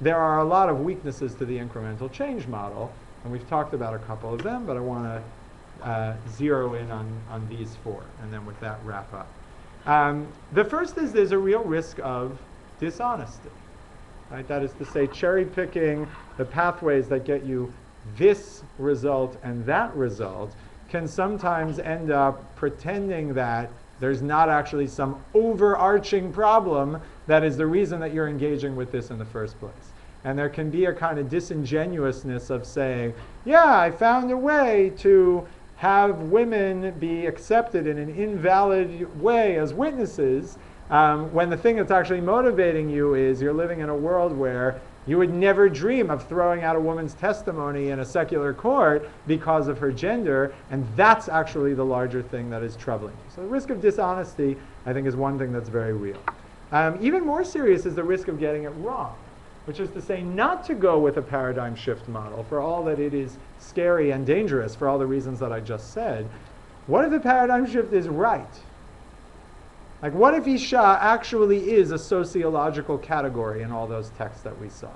there are a lot of weaknesses to the incremental change model, and we've talked about a couple of them, but I want to zero in on these four, and then with that wrap up. The first is there's a real risk of dishonesty. Right? That is to say, cherry picking the pathways that get you this result and that result can sometimes end up pretending that There's not actually some overarching problem that is the reason that you're engaging with this in the first place. And there can be a kind of disingenuousness of saying, yeah, I found a way to have women be accepted in an invalid way as witnesses, when the thing that's actually motivating you is you're living in a world where you would never dream of throwing out a woman's testimony in a secular court because of her gender, and that's actually the larger thing that is troubling you. So the risk of dishonesty, I think, is one thing that's very real. Even more serious is the risk of getting it wrong, which is to say not to go with a paradigm shift model for all that it is scary and dangerous for all the reasons that I just said. What if the paradigm shift is right? Like, what if Isha actually is a sociological category in all those texts that we saw?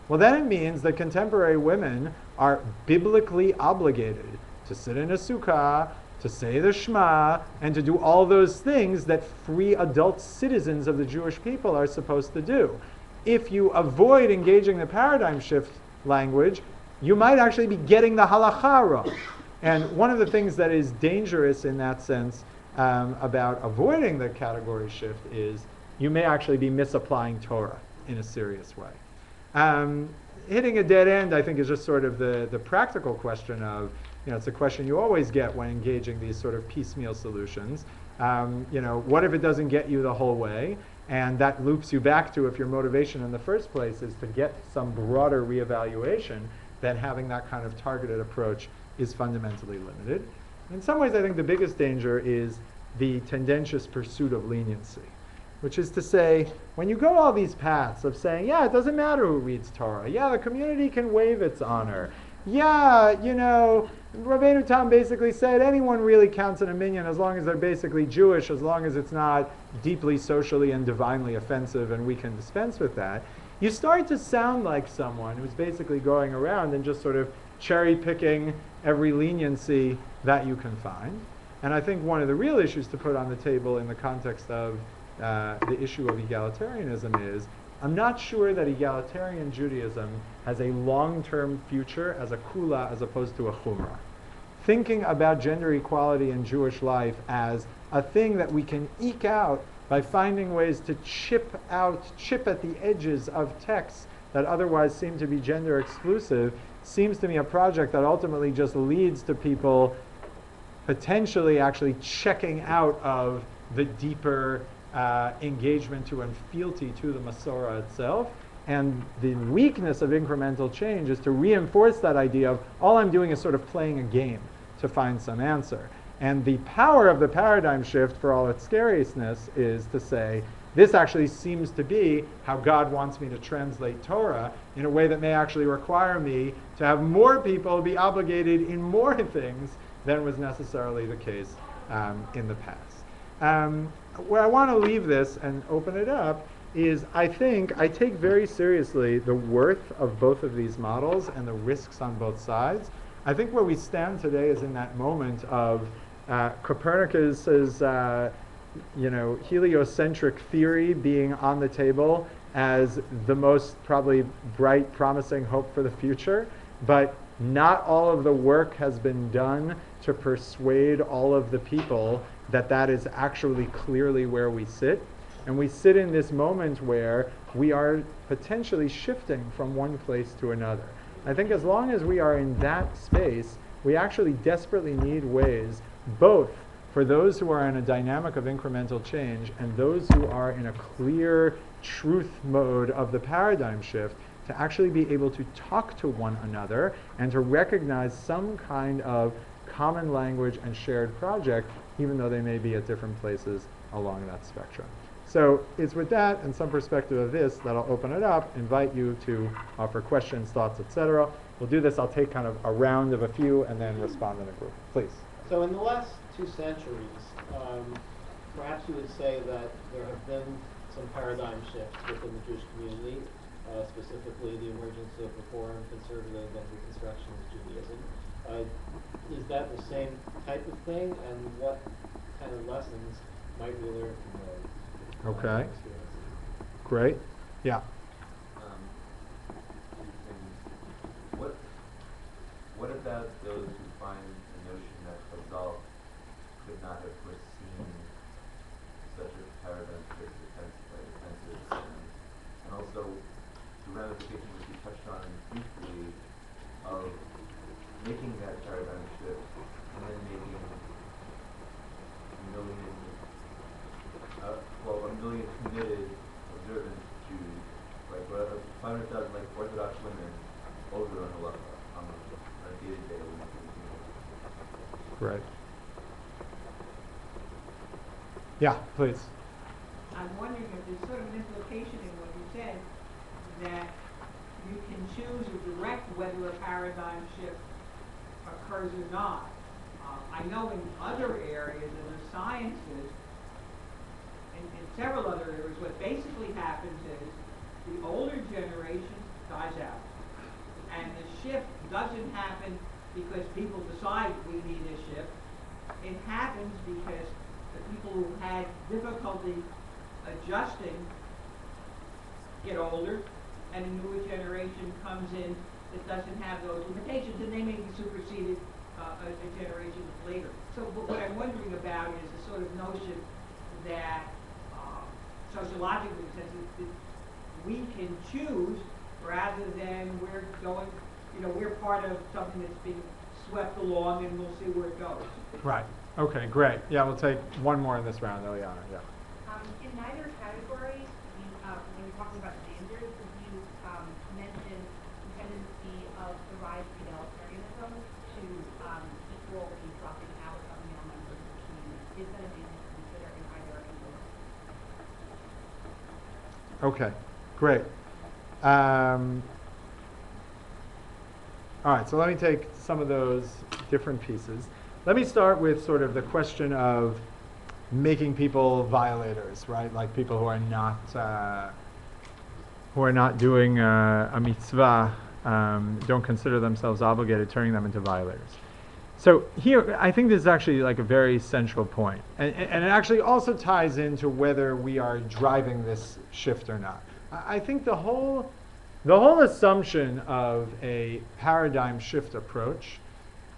Well, then it means that contemporary women are biblically obligated to sit in a sukkah, to say the Shema, and to do all those things that free adult citizens of the Jewish people are supposed to do. If you avoid engaging the paradigm shift language, you might actually be getting the halakha wrong. And one of the things that is dangerous in that sense about avoiding the category shift is you may actually be misapplying Torah in a serious way. Hitting a dead end, I think, is just sort of the practical question of, it's a question you always get when engaging these sort of piecemeal solutions. What if it doesn't get you the whole way? And that loops you back to, if your motivation in the first place is to get some broader reevaluation, then having that kind of targeted approach is fundamentally limited. In some ways, I think the biggest danger is the tendentious pursuit of leniency, which is to say, when you go all these paths of saying, yeah, it doesn't matter who reads Torah, yeah, the community can waive its honor, yeah, Rabbeinu Tam basically said anyone really counts in a minyan as long as they're basically Jewish, as long as it's not deeply socially and divinely offensive, and we can dispense with that. You start to sound like someone who's basically going around and just sort of cherry picking every leniency that you can find. And I think one of the real issues to put on the table in the context of the issue of egalitarianism is, I'm not sure that egalitarian Judaism has a long-term future as a kula as opposed to a chumrah. Thinking about gender equality in Jewish life as a thing that we can eke out by finding ways to chip at the edges of texts that otherwise seem to be gender exclusive, seems to me a project that ultimately just leads to people potentially actually checking out of the deeper engagement to and fealty to the Masorah itself. And the weakness of incremental change is to reinforce that idea of all I'm doing is sort of playing a game to find some answer. And the power of the paradigm shift, for all its scariousness, is to say, this actually seems to be how God wants me to translate Torah in a way that may actually require me to have more people be obligated in more things than was necessarily the case in the past. Where I want to leave this and open it up is, I think I take very seriously the worth of both of these models and the risks on both sides. I think where we stand today is in that moment of Copernicus's heliocentric theory being on the table as the most probably bright, promising hope for the future, but not all of the work has been done to persuade all of the people that that is actually clearly where we sit. And we sit in this moment where we are potentially shifting from one place to another. I think as long as we are in that space, we actually desperately need ways, both for those who are in a dynamic of incremental change and those who are in a clear truth mode of the paradigm shift, to actually be able to talk to one another and to recognize some kind of common language and shared project, even though they may be at different places along that spectrum. So it's with that and some perspective of this that I'll open it up, invite you to offer questions, thoughts, etc. We'll do this, I'll take kind of a round of a few and then respond in a group. Please. So in the last 2 centuries, perhaps you would say that there have been some paradigm shifts within the Jewish community, specifically the emergence of Reform, Conservative, and Reconstructionist Judaism. Is that the same type of thing, and what kind of lessons might we learn from those? Okay. Great. Yeah. What about those who find the notion that Chazal could not have foreseen shift, the tenses, and also the ramifications that you touched on briefly of making that paradigm shift and then making a million committed, observant Jews, like 500,000 like Orthodox women, over on halacha, on a day-to-day Right. Yeah, please. I'm wondering if there's sort of an implication in what you said that you can choose or direct whether a paradigm shift occurs or not. I know in other areas in the sciences, in several other areas, what basically happens is the older generation dies out. And the shift doesn't happen because people decide we need a shift. It happens because the people who had difficulty adjusting get older, and a newer generation comes in that doesn't have those limitations, and they may be superseded a generation later. So what I'm wondering about is the sort of notion that sociologically, since we can choose rather than we're going, we're part of something that's being swept along, and we'll see where it goes. Right. Okay, great. Yeah, we'll take one more in this round, Eliana. Yeah. In neither category, when you're talking about standards, you mentioned the tendency of the rise of egalitarianism to equal the dropping out of male members of the community. Is that a danger to consider in either of those? Okay, great. All right, so let me take some of those different pieces. Let me start with sort of the question of making people violators, right? Like people who are not doing a mitzvah, don't consider themselves obligated, turning them into violators. So here, I think this is actually like a very central point. And it actually also ties into whether we are driving this shift or not. I think the whole assumption of a paradigm shift approach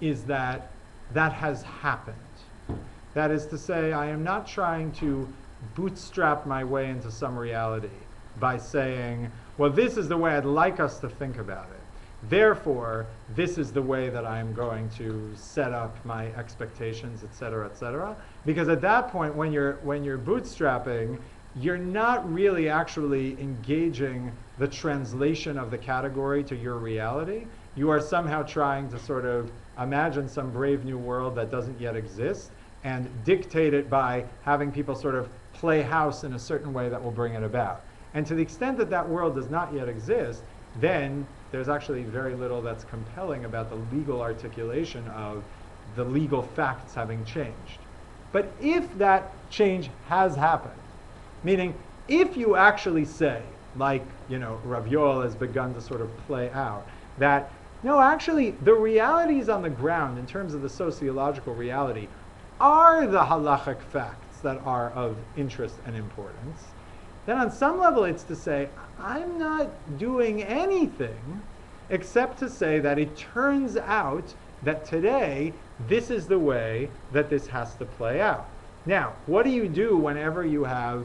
is that has happened. That is to say, I am not trying to bootstrap my way into some reality by saying, well, this is the way I'd like us to think about it. Therefore, this is the way that I'm going to set up my expectations, et cetera, et cetera. Because at that point, when you're bootstrapping, you're not really actually engaging the translation of the category to your reality. You are somehow trying to sort of imagine some brave new world that doesn't yet exist and dictate it by having people sort of play house in a certain way that will bring it about. And to the extent that that world does not yet exist, then there's actually very little that's compelling about the legal articulation of the legal facts having changed. But if that change has happened, meaning if you actually say, like Rav Yoel has begun to sort of play out, that no, actually the realities on the ground in terms of the sociological reality are the halachic facts that are of interest and importance, then on some level it's to say, I'm not doing anything except to say that it turns out that today this is the way that this has to play out. Now, what do you do whenever you have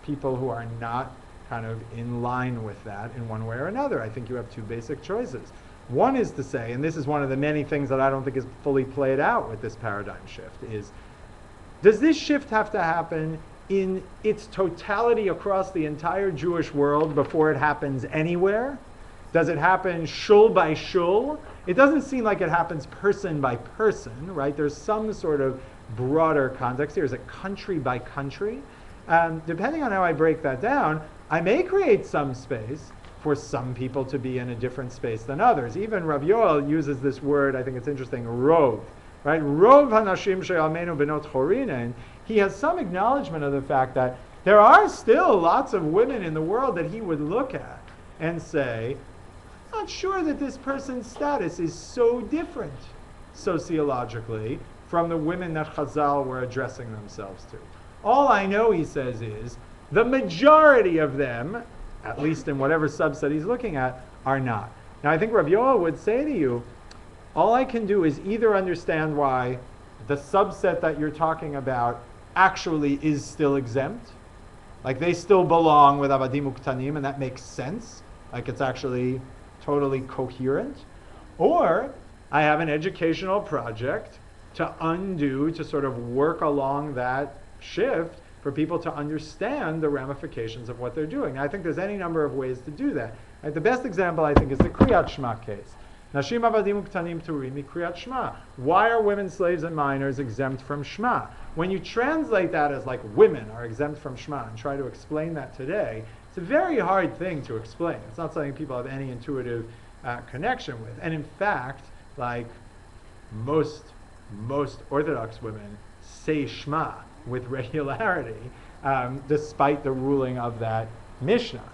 people who are not kind of in line with that in one way or another? I think you have two basic choices. One is to say, and this is one of the many things that I don't think is fully played out with this paradigm shift, is does this shift have to happen in its totality across the entire Jewish world before it happens anywhere? Does it happen shul by shul? It doesn't seem like it happens person by person, right? There's some sort of broader context here. Is it country by country? Depending on how I break that down, I may create some space for some people to be in a different space than others. Even Rav Yoel uses this word, I think it's interesting, rov, right? Rov hanashim she'almenu benot chorinen. He has some acknowledgement of the fact that there are still lots of women in the world that he would look at and say, I'm not sure that this person's status is so different sociologically from the women that Chazal were addressing themselves to. All I know, he says, is the majority of them, at least in whatever subset he's looking at, are not. Now, I think Rav Yoel would say to you, all I can do is either understand why the subset that you're talking about actually is still exempt, like they still belong with avadim uktanim, and that makes sense. Like it's actually totally coherent. Or I have an educational project to sort of work along that shift for people to understand the ramifications of what they're doing. Now, I think there's any number of ways to do that. Right? The best example, I think, is the Kriyat Shema case. Nashim avadim uktanim turim Kriyat Shema. Why are women, slaves, and minors exempt from Shema? When you translate that as like women are exempt from Shema and try to explain that today, it's a very hard thing to explain. It's not something people have any intuitive connection with. And in fact, like most Orthodox women say Shema with regularity, despite the ruling of that Mishnah.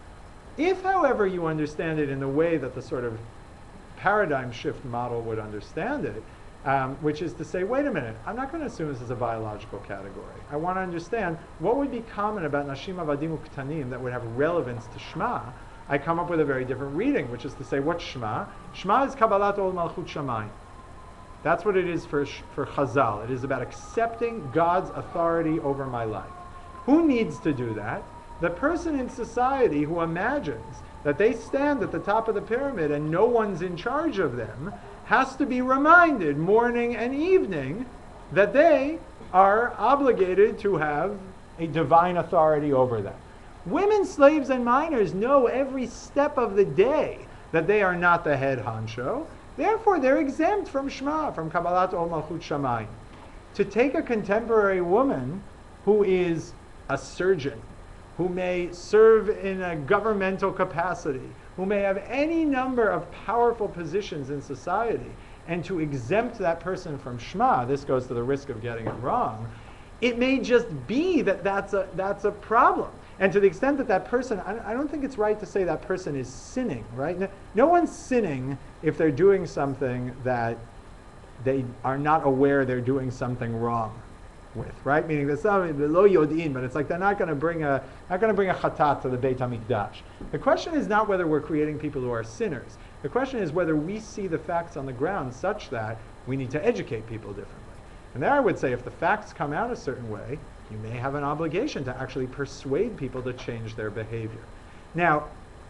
If, however, you understand it in the way that the sort of paradigm shift model would understand it, which is to say, wait a minute, I'm not going to assume this is a biological category. I want to understand what would be common about Nashim Avadim Uktanim that would have relevance to Shema. I come up with a very different reading, which is to say, what's Shema? Shema is Kabbalat Ol Malchut Shamayim. That's what it is for Chazal. It is about accepting God's authority over my life. Who needs to do that? The person in society who imagines that they stand at the top of the pyramid and no one's in charge of them has to be reminded morning and evening that they are obligated to have a divine authority over them. Women, slaves, and minors know every step of the day that they are not the head honcho. Therefore, they're exempt from Shema, from Kabbalat Ol Malchut Shamayim. To take a contemporary woman who is a surgeon, who may serve in a governmental capacity, who may have any number of powerful positions in society, and to exempt that person from Shema, this goes to the risk of getting it wrong, it may just be that that's a problem. And to the extent that that person, I don't think it's right to say that person is sinning, right? No one's sinning if they're doing something that they are not aware they're doing something wrong with, right? Meaning there's something below yodin, but it's like they're not going to bring a chatat to the Beit HaMikdash. The question is not whether we're creating people who are sinners. The question is whether we see the facts on the ground such that we need to educate people differently. And there I would say if the facts come out a certain way, you may have an obligation to actually persuade people to change their behavior. Now,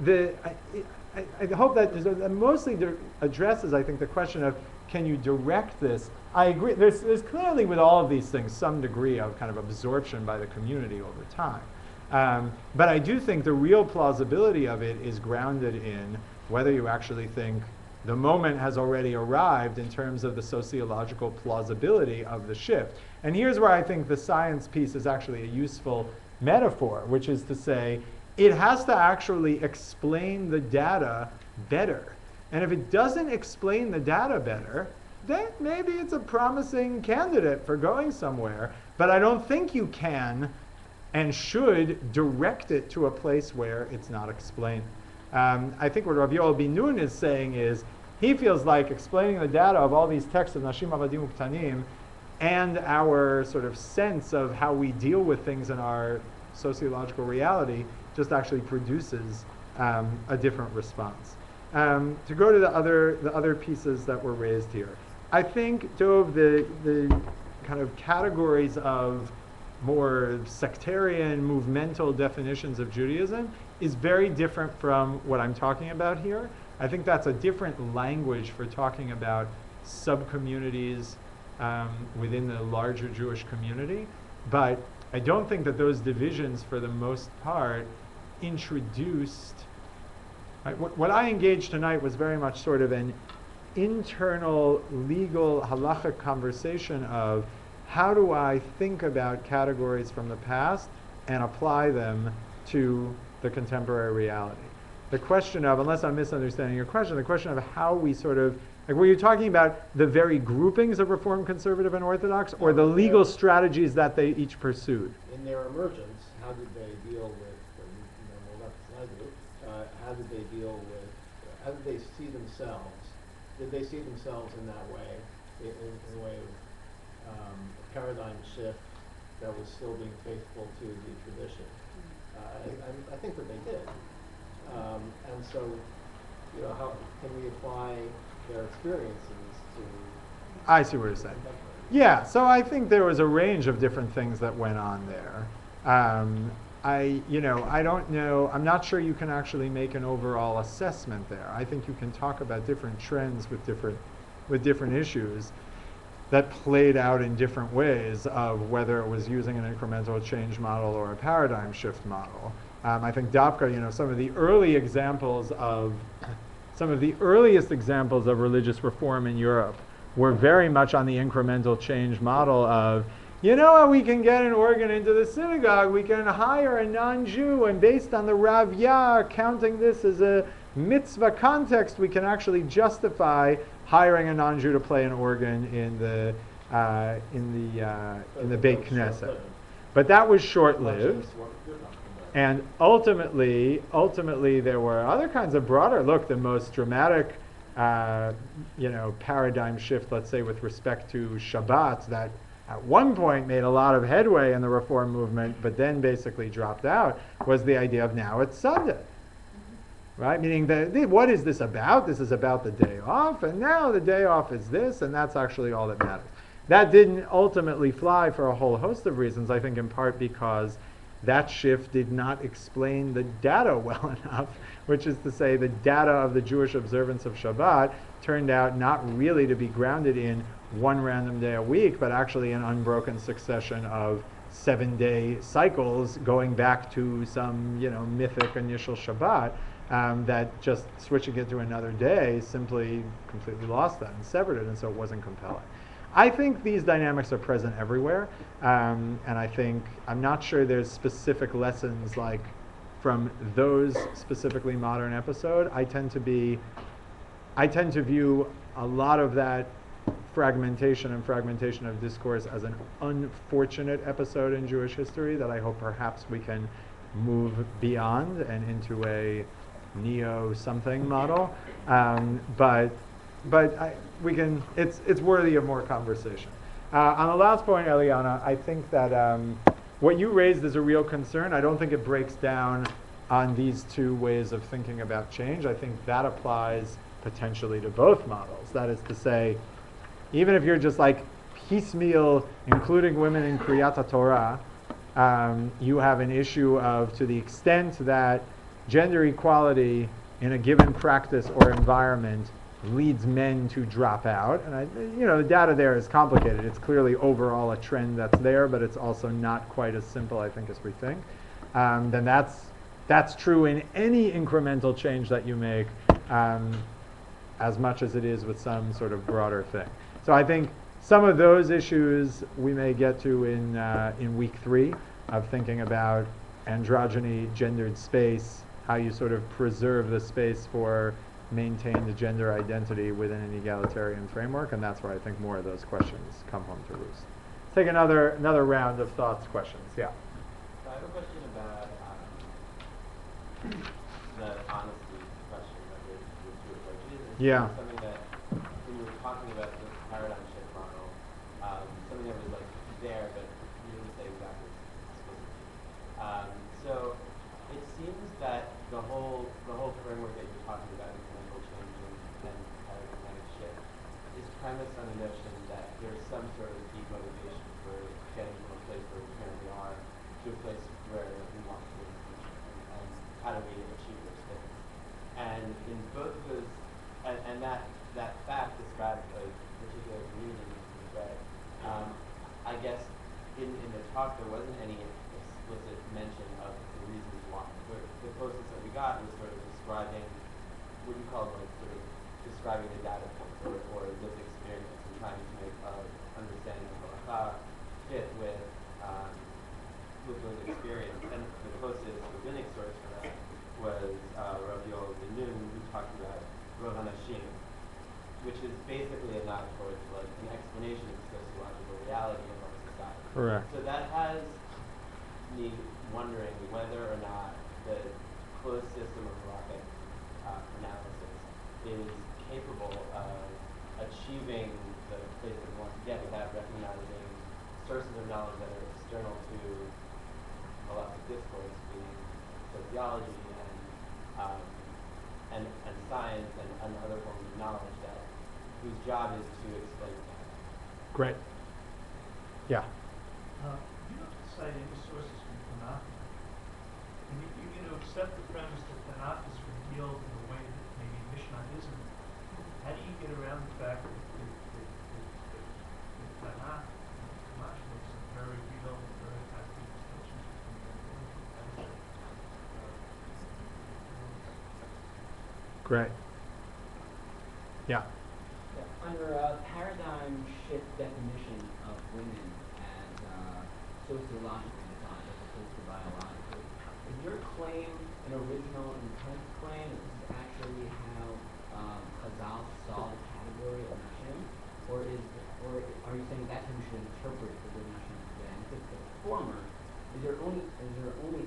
I hope that mostly addresses, I think, the question of can you direct this? I agree. There's clearly with all of these things some degree of kind of absorption by the community over time. But I do think the real plausibility of it is grounded in whether you actually think the moment has already arrived in terms of the sociological plausibility of the shift. And here's where I think the science piece is actually a useful metaphor, which is to say it has to actually explain the data better. And if it doesn't explain the data better, then maybe it's a promising candidate for going somewhere. But I don't think you can and should direct it to a place where it's not explained. I think what Rav Yoel Ben Nun is saying is he feels like explaining the data of all these texts of Nashim Avadim Uktanim and our sort of sense of how we deal with things in our sociological reality just actually produces a different response. To go to the other pieces that were raised here, I think, Dov, the kind of categories of more sectarian, movemental definitions of Judaism is very different from what I'm talking about here. I think that's a different language for talking about sub-communities within the larger Jewish community. But I don't think that those divisions, for the most part, introduced... What I engaged tonight was very much sort of an internal, legal, halachic conversation of how do I think about categories from the past and apply them to the contemporary reality. The question of, unless I'm misunderstanding your question, the question of how we sort of, like were you talking about the very groupings of Reform, Conservative, and Orthodox, or the legal strategies that they each pursued? In their emergence, how did they deal with, how did they deal with, how did they see themselves? Did they see themselves in that way, in a way of a paradigm shift that was still being faithful to the tradition? I think that they did. And so, how can we apply their experiences to... I see what you're saying. Yeah, so I think there was a range of different things that went on there. I don't know. I'm not sure you can actually make an overall assessment there. I think you can talk about different trends with different issues that played out in different ways of whether it was using an incremental change model or a paradigm shift model. I think Dafka, some of the earliest examples of religious reform in Europe were very much on the incremental change model of, we can get an organ into the synagogue, we can hire a non-Jew, and based on the Rav Yah counting this as a mitzvah context, we can actually justify hiring a non-Jew to play an organ in the Beit Knesset. But that was short-lived. And ultimately, there were other kinds of broader, the most dramatic, paradigm shift, let's say, with respect to Shabbat, that at one point made a lot of headway in the reform movement, but then basically dropped out, was the idea of now it's Sunday. Right? Meaning, what is this about? This is about the day off, and now the day off is this, and that's actually all that matters. That didn't ultimately fly for a whole host of reasons, I think in part because that shift did not explain the data well enough, which is to say the data of the Jewish observance of Shabbat turned out not really to be grounded in one random day a week, but actually an unbroken succession of 7-day cycles going back to some, mythic initial Shabbat, that just switching it to another day simply completely lost that and severed it, and so it wasn't compelling. I think these dynamics are present everywhere, and I'm not sure there's specific lessons like from those specifically modern episode. I tend to view a lot of that fragmentation of discourse as an unfortunate episode in Jewish history that I hope perhaps we can move beyond and into a neo-something model. It's worthy of more conversation. On the last point, Eliana, I think that what you raised is a real concern. I don't think it breaks down on these two ways of thinking about change. I think that applies potentially to both models. That is to say, even if you're just like piecemeal, including women in Kriyat Torah, you have an issue of, to the extent that gender equality in a given practice or environment leads men to drop out. And the data there is complicated. It's clearly overall a trend that's there, but it's also not quite as simple, I think, as we think. Then that's true in any incremental change that you make, as much as it is with some sort of broader thing. So I think some of those issues we may get to in week 3 of thinking about androgyny, gendered space, how you sort of preserve the space for maintained gender identity within an egalitarian framework, and that's where I think more of those questions come home to roost. Let's take another round of thoughts, questions. Yeah. So I have a question about the honesty question that we're to approach. Yeah. Something that when you were talking about the paradigm shift model, something that was like there, but you didn't say exactly explicitly. So it seems that the whole framework that you're talking about, incremental change and paradigmatic shift, is premised on the notion that there's some sort of deep motivation for getting from a place where we currently are to a place where we want to be in the future, and how do we achieve those things. And in both of those, and that fact describes a particular community in this way. I guess in the talk there wasn't any explicit mention of the reasons why. The closest that we got was sort of describing what you call describing the data points or lived experience and trying to make understanding of halacha fit with those experience. And the closest rabbinic source for that was Rav Yoel Ben-Nun, who talked about Rov HaNashim, which is basically a nod towards like an explanation of the sociological reality of our society. Correct. So that has me wondering whether or not the closed system of halakhic analysis is capable of achieving the place that we want to get without recognizing sources of knowledge that are external to halakhic discourse, being sociology and science and other forms of knowledge whose job is to explain that. Great. Yeah. You don't cite any sources from Tanakh accept the premise that Tanakh is revealed in a way that maybe Mishnah isn't, how do you get around the fact that Tanakh and Chumash makes some very real, very concrete distinctions between men and women? Great. Yeah. Yeah, under a paradigm shift definition of women as sociologically defined as opposed to biologically, is your claim an original intent claim? Is this actually how Chazal saw the category of Nashim? Or are you saying that's how we should interpret the word Nashim today? And if it's the former, is there only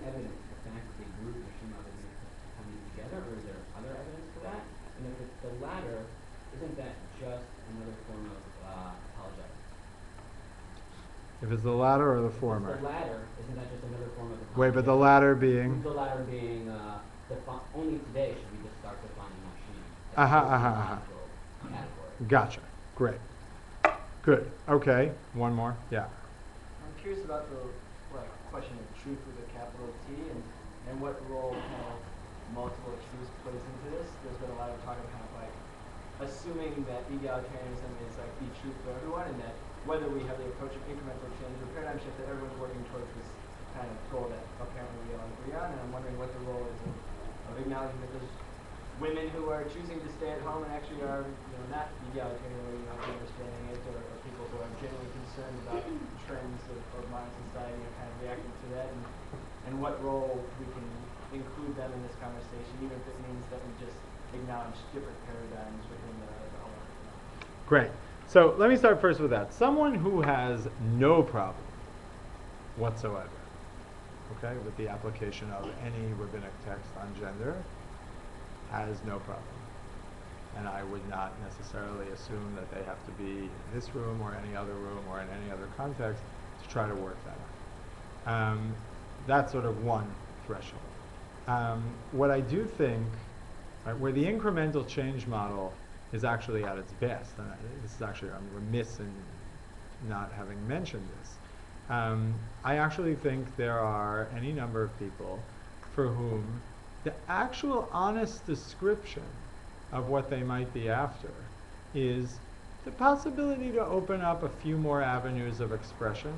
evidence the fact that they group Nashim other than coming together, or is there other evidence for that? And if it's the latter, isn't that just another form of apologetics? If it's the latter or the former? If it's the latter, isn't that just another form of apologetics? Wait, but the latter being? The latter being, only today should we just start defining Nashim as a category. Gotcha. Great. Good. Okay. One more. Yeah. I'm curious about the question of truth with a capital T and what role kind of multiple truths plays into this. There's been a lot of talk about kind of assuming that egalitarianism is like the truth for everyone, and that whether we have the approach of incremental change or paradigm shift that everyone's working towards this kind of goal that apparently we all agree on. And I'm wondering what the role is of acknowledging that there's women who are choosing to stay at home and actually are not egalitarian or understanding it, or people who are genuinely concerned about trends of modern society and kind of reacting to that, and what role we can include them in this conversation, even if it means that we just acknowledge different paradigms within the whole. Great. So let me start first with that. Someone who has no problem whatsoever, okay, with the application of any rabbinic text on gender, has no problem. And I would not necessarily assume that they have to be in this room or any other room or in any other context to try to work that out. That's sort of one threshold. What I do think, where the incremental change model is actually at its best, and this is actually, I'm remiss in not having mentioned this, I actually think there are any number of people for whom the actual honest description of what they might be after is the possibility to open up a few more avenues of expression,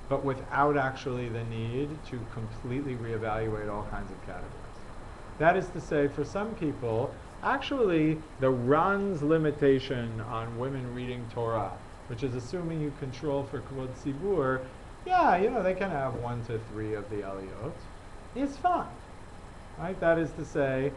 but without actually the need to completely reevaluate all kinds of categories. That is to say, for some people, actually the Ran's limitation on women reading Torah, which is assuming you control for Kvod Tzibur, yeah, they can have 1 to 3 of the aliyot, is fine. Right? That is to say,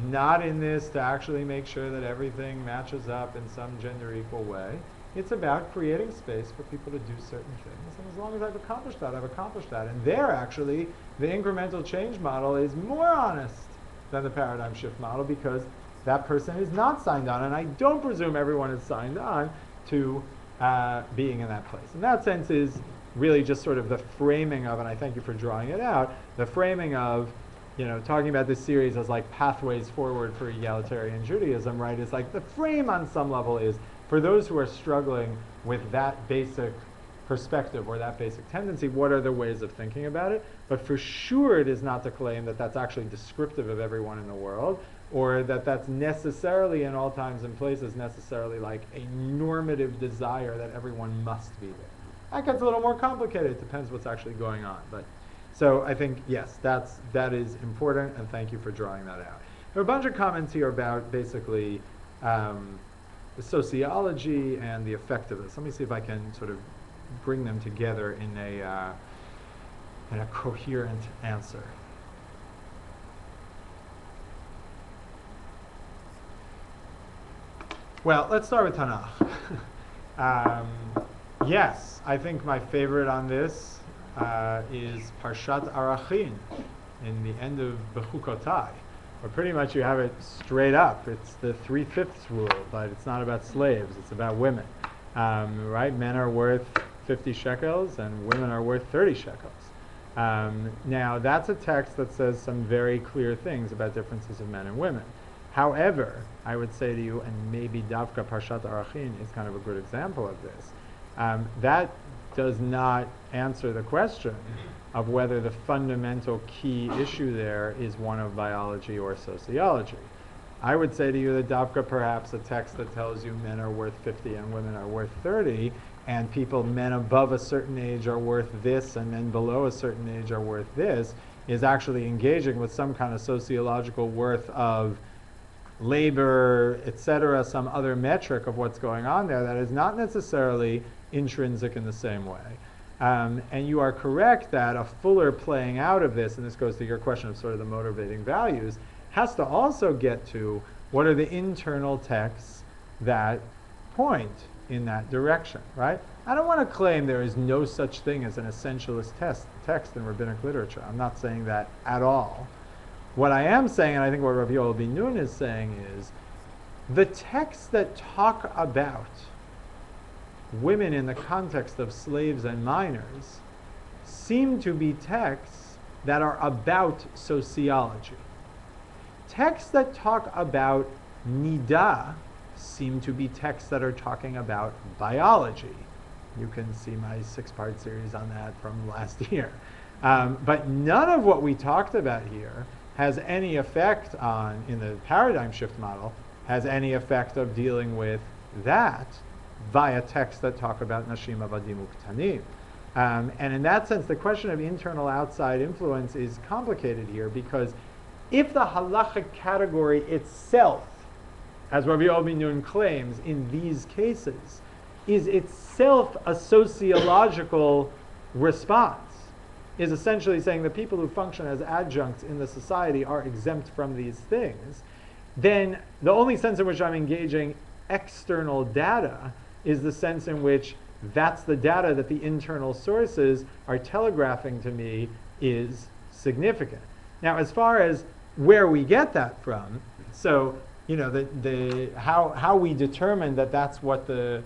not in this to actually make sure that everything matches up in some gender equal way. It's about creating space for people to do certain things. And as long as I've accomplished that, I've accomplished that. And there, actually, the incremental change model is more honest than the paradigm shift model, because that person is not signed on. And I don't presume everyone is signed on to being in that place. And that sense is really just sort of the framing of, and I thank you for drawing it out, the framing of, talking about this series as like pathways forward for egalitarian Judaism, right? Is like the frame on some level is for those who are struggling with that basic perspective or that basic tendency, what are the ways of thinking about it? But for sure it is not to claim that that's actually descriptive of everyone in the world, or that that's necessarily in all times and places necessarily like a normative desire that everyone must be there. That gets a little more complicated. It depends what's actually going on. But so I think, yes, that is important, and thank you for drawing that out. There are a bunch of comments here about basically the sociology and the effect of this. Let me see if I can sort of bring them together in a coherent answer. Well, let's start with Tanakh. Yes, I think my favorite on this is Parshat Arachin in the end of Bechukotai, where pretty much you have it straight up. It's the 3/5 rule, but it's not about slaves, it's about women. Right? Men are worth 50 shekels and women are worth 30 shekels. Now, that's a text that says some very clear things about differences of men and women. However, I would say to you, and maybe Davka Parshat Arachin is kind of a good example of this, that does not answer the question of whether the fundamental key issue there is one of biology or sociology. I would say to you that Davka, perhaps a text that tells you men are worth 50 and women are worth 30, and men above a certain age are worth this and men below a certain age are worth this, is actually engaging with some kind of sociological worth of labor, etc., some other metric of what's going on there that is not necessarily intrinsic in the same way. And you are correct that a fuller playing out of this, and this goes to your question of sort of the motivating values, has to also get to what are the internal texts that point in that direction, right? I don't want to claim there is no such thing as an essentialist text in rabbinic literature. I'm not saying that at all. What I am saying, and I think what Rav Yoel Ben Nun is saying, is the texts that talk about women in the context of slaves and minors seem to be texts that are about sociology. Texts that talk about nida seem to be texts that are talking about biology. You can see my 6-part series on that from last year. But none of what we talked about here has any effect on, in the paradigm shift model, has any effect of dealing with that via texts that talk about nashim avadim uktanim. And in that sense, the question of internal-outside influence is complicated here, because if the halachic category itself, as Rabbi Yoel Ben Nun claims in these cases, is itself a sociological response, is essentially saying the people who function as adjuncts in the society are exempt from these things, then the only sense in which I'm engaging external data is the sense in which that's the data that the internal sources are telegraphing to me is significant. Now, as far as where we get that from, so how we determine that that's what the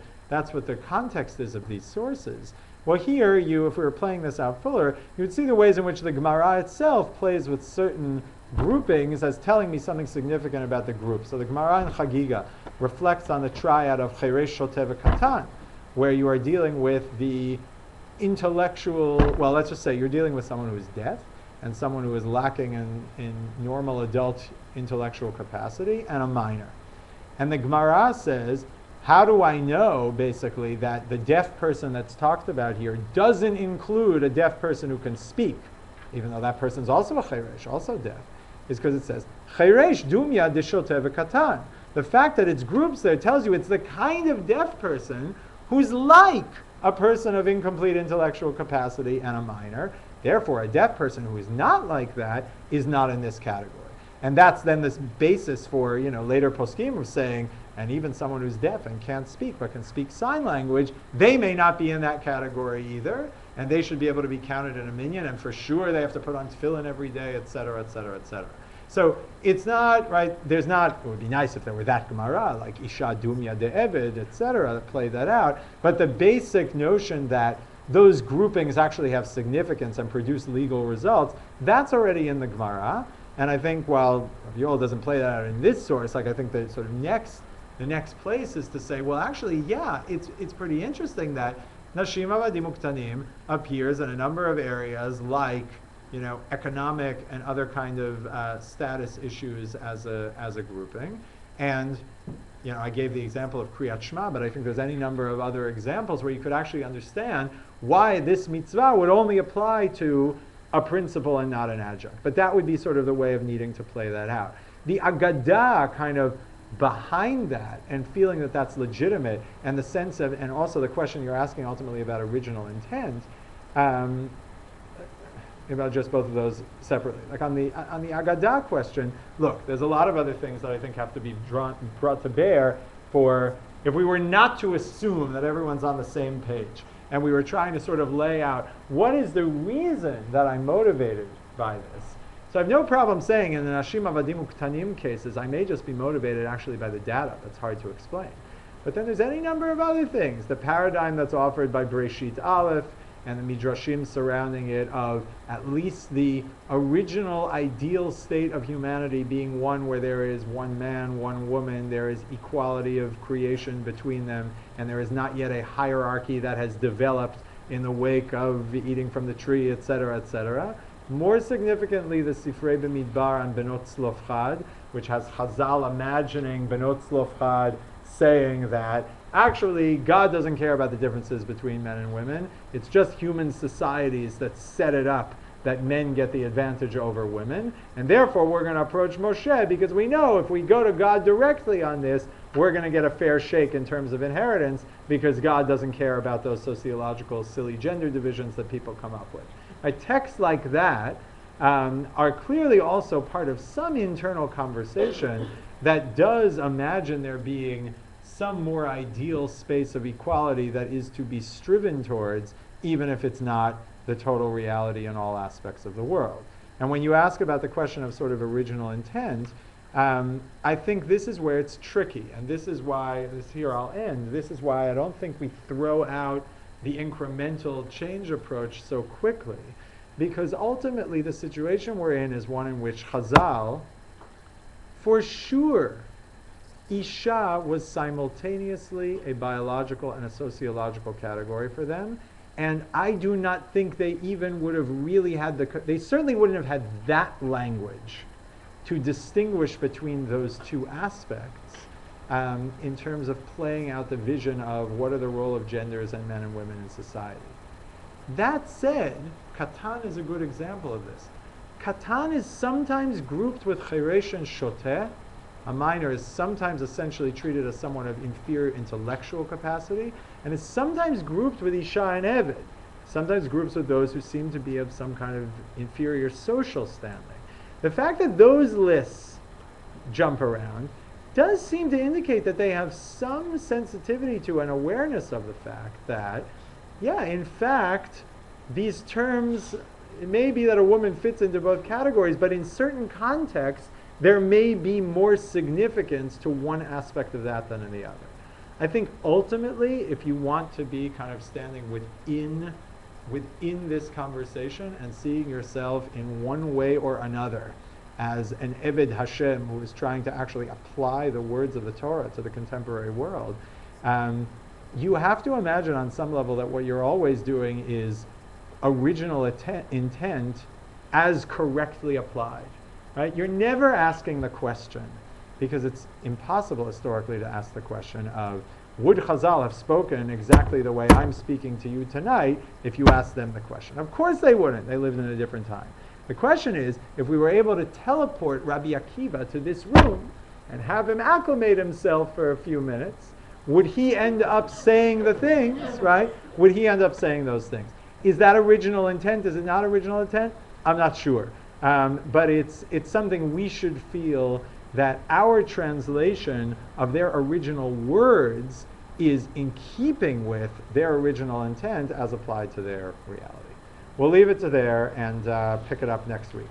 context is of these sources. Well, here, if we were playing this out fuller, you would see the ways in which the Gemara itself plays with certain groupings as telling me something significant about the group. So the Gemara in Chagiga reflects on the triad of Cheresh, Shotev, Katan, where you are dealing with the intellectual, well, let's just say you're dealing with someone who is deaf and someone who is lacking in normal adult intellectual capacity, and a minor. And the Gemara says, how do I know, basically, that the deaf person that's talked about here doesn't include a deaf person who can speak, even though that person's also a cheresh, also deaf, is because it says, cheresh dumya deshotev katan. The fact that it's groups there tells you it's the kind of deaf person who's like a person of incomplete intellectual capacity and a minor. Therefore, a deaf person who is not like that is not in this category. And that's then this basis for, later poskim of saying, and even someone who's deaf and can't speak but can speak sign language, they may not be in that category either, and they should be able to be counted in a minyan, and for sure they have to put on tefillin every day, et cetera, et cetera, et cetera. So it's not, right, it would be nice if there were that Gemara, like Isha Dumya de Eved, et cetera, that play that out, but the basic notion that those groupings actually have significance and produce legal results, that's already in the Gemara. And I think while Rav Yoel doesn't play that out in this source, I think the sort of the next place is to say, well, actually, yeah, it's pretty interesting that Nashim Avadim Uktanim appears in a number of areas like, economic and other kind of status issues as a grouping. And, I gave the example of Kriyat Shema, but I think there's any number of other examples where you could actually understand why this mitzvah would only apply to a principle and not an adjunct. But that would be sort of the way of needing to play that out. The Agadah kind of behind that and feeling that that's legitimate, and the sense of, and also the question you're asking ultimately about original intent, about just both of those separately. Like on the Agadah question, look, there's a lot of other things that I think have to be brought to bear for, if we were not to assume that everyone's on the same page, and we were trying to sort of lay out what is the reason that I'm motivated by this. So I have no problem saying in the Nashim Avadim Uktanim cases, I may just be motivated actually by the data. That's hard to explain. But then there's any number of other things. The paradigm that's offered by Bereshit Aleph and the midrashim surrounding it of at least the original ideal state of humanity being one where there is one man, one woman, there is equality of creation between them, and there is not yet a hierarchy that has developed in the wake of eating from the tree, etc., etc. More significantly, the Sifrei B'Midbar on Benot Tzlofchad, which has Chazal imagining Benot Tzlofchad saying that actually God doesn't care about the differences between men and women. It's just human societies that set it up that men get the advantage over women. And therefore we're going to approach Moshe because we know if we go to God directly on this, we're going to get a fair shake in terms of inheritance because God doesn't care about those sociological silly gender divisions that people come up with. Texts like that are clearly also part of some internal conversation that does imagine there being some more ideal space of equality that is to be striven towards, even if it's not the total reality in all aspects of the world. And when you ask about the question of sort of original intent, I think this is where it's tricky, and this is why, here I'll end, this is why I don't think we throw out the incremental change approach so quickly, because ultimately the situation we're in is one in which Chazal, for sure, Isha was simultaneously a biological and a sociological category for them, and I do not think they even would have really had they certainly wouldn't have had that language to distinguish between those two aspects in terms of playing out the vision of what are the role of genders and men and women in society. That said, Katan is a good example of this. Katan is sometimes grouped with Cheresh and Shoteh. A minor is sometimes essentially treated as someone of inferior intellectual capacity, and is sometimes grouped with Isha and Eved, sometimes groups with those who seem to be of some kind of inferior social standing. The fact that those lists jump around does seem to indicate that they have some sensitivity to an awareness of the fact that, yeah, in fact, these terms, it may be that a woman fits into both categories, but in certain contexts, there may be more significance to one aspect of that than in the other. I think ultimately, if you want to be kind of standing within this conversation and seeing yourself in one way or another as an Eved Hashem who is trying to actually apply the words of the Torah to the contemporary world, you have to imagine on some level that what you're always doing is original intent as correctly applied. Right? You're never asking the question, because it's impossible historically to ask the question of, would Chazal have spoken exactly the way I'm speaking to you tonight if you asked them the question? Of course they wouldn't. They lived in a different time. The question is, if we were able to teleport Rabbi Akiva to this room and have him acclimate himself for a few minutes, would he end up saying the things, right? Would he end up saying those things? Is that original intent? Is it not original intent? I'm not sure. But it's something we should feel that our translation of their original words is in keeping with their original intent as applied to their reality. We'll leave it to there and pick it up next week.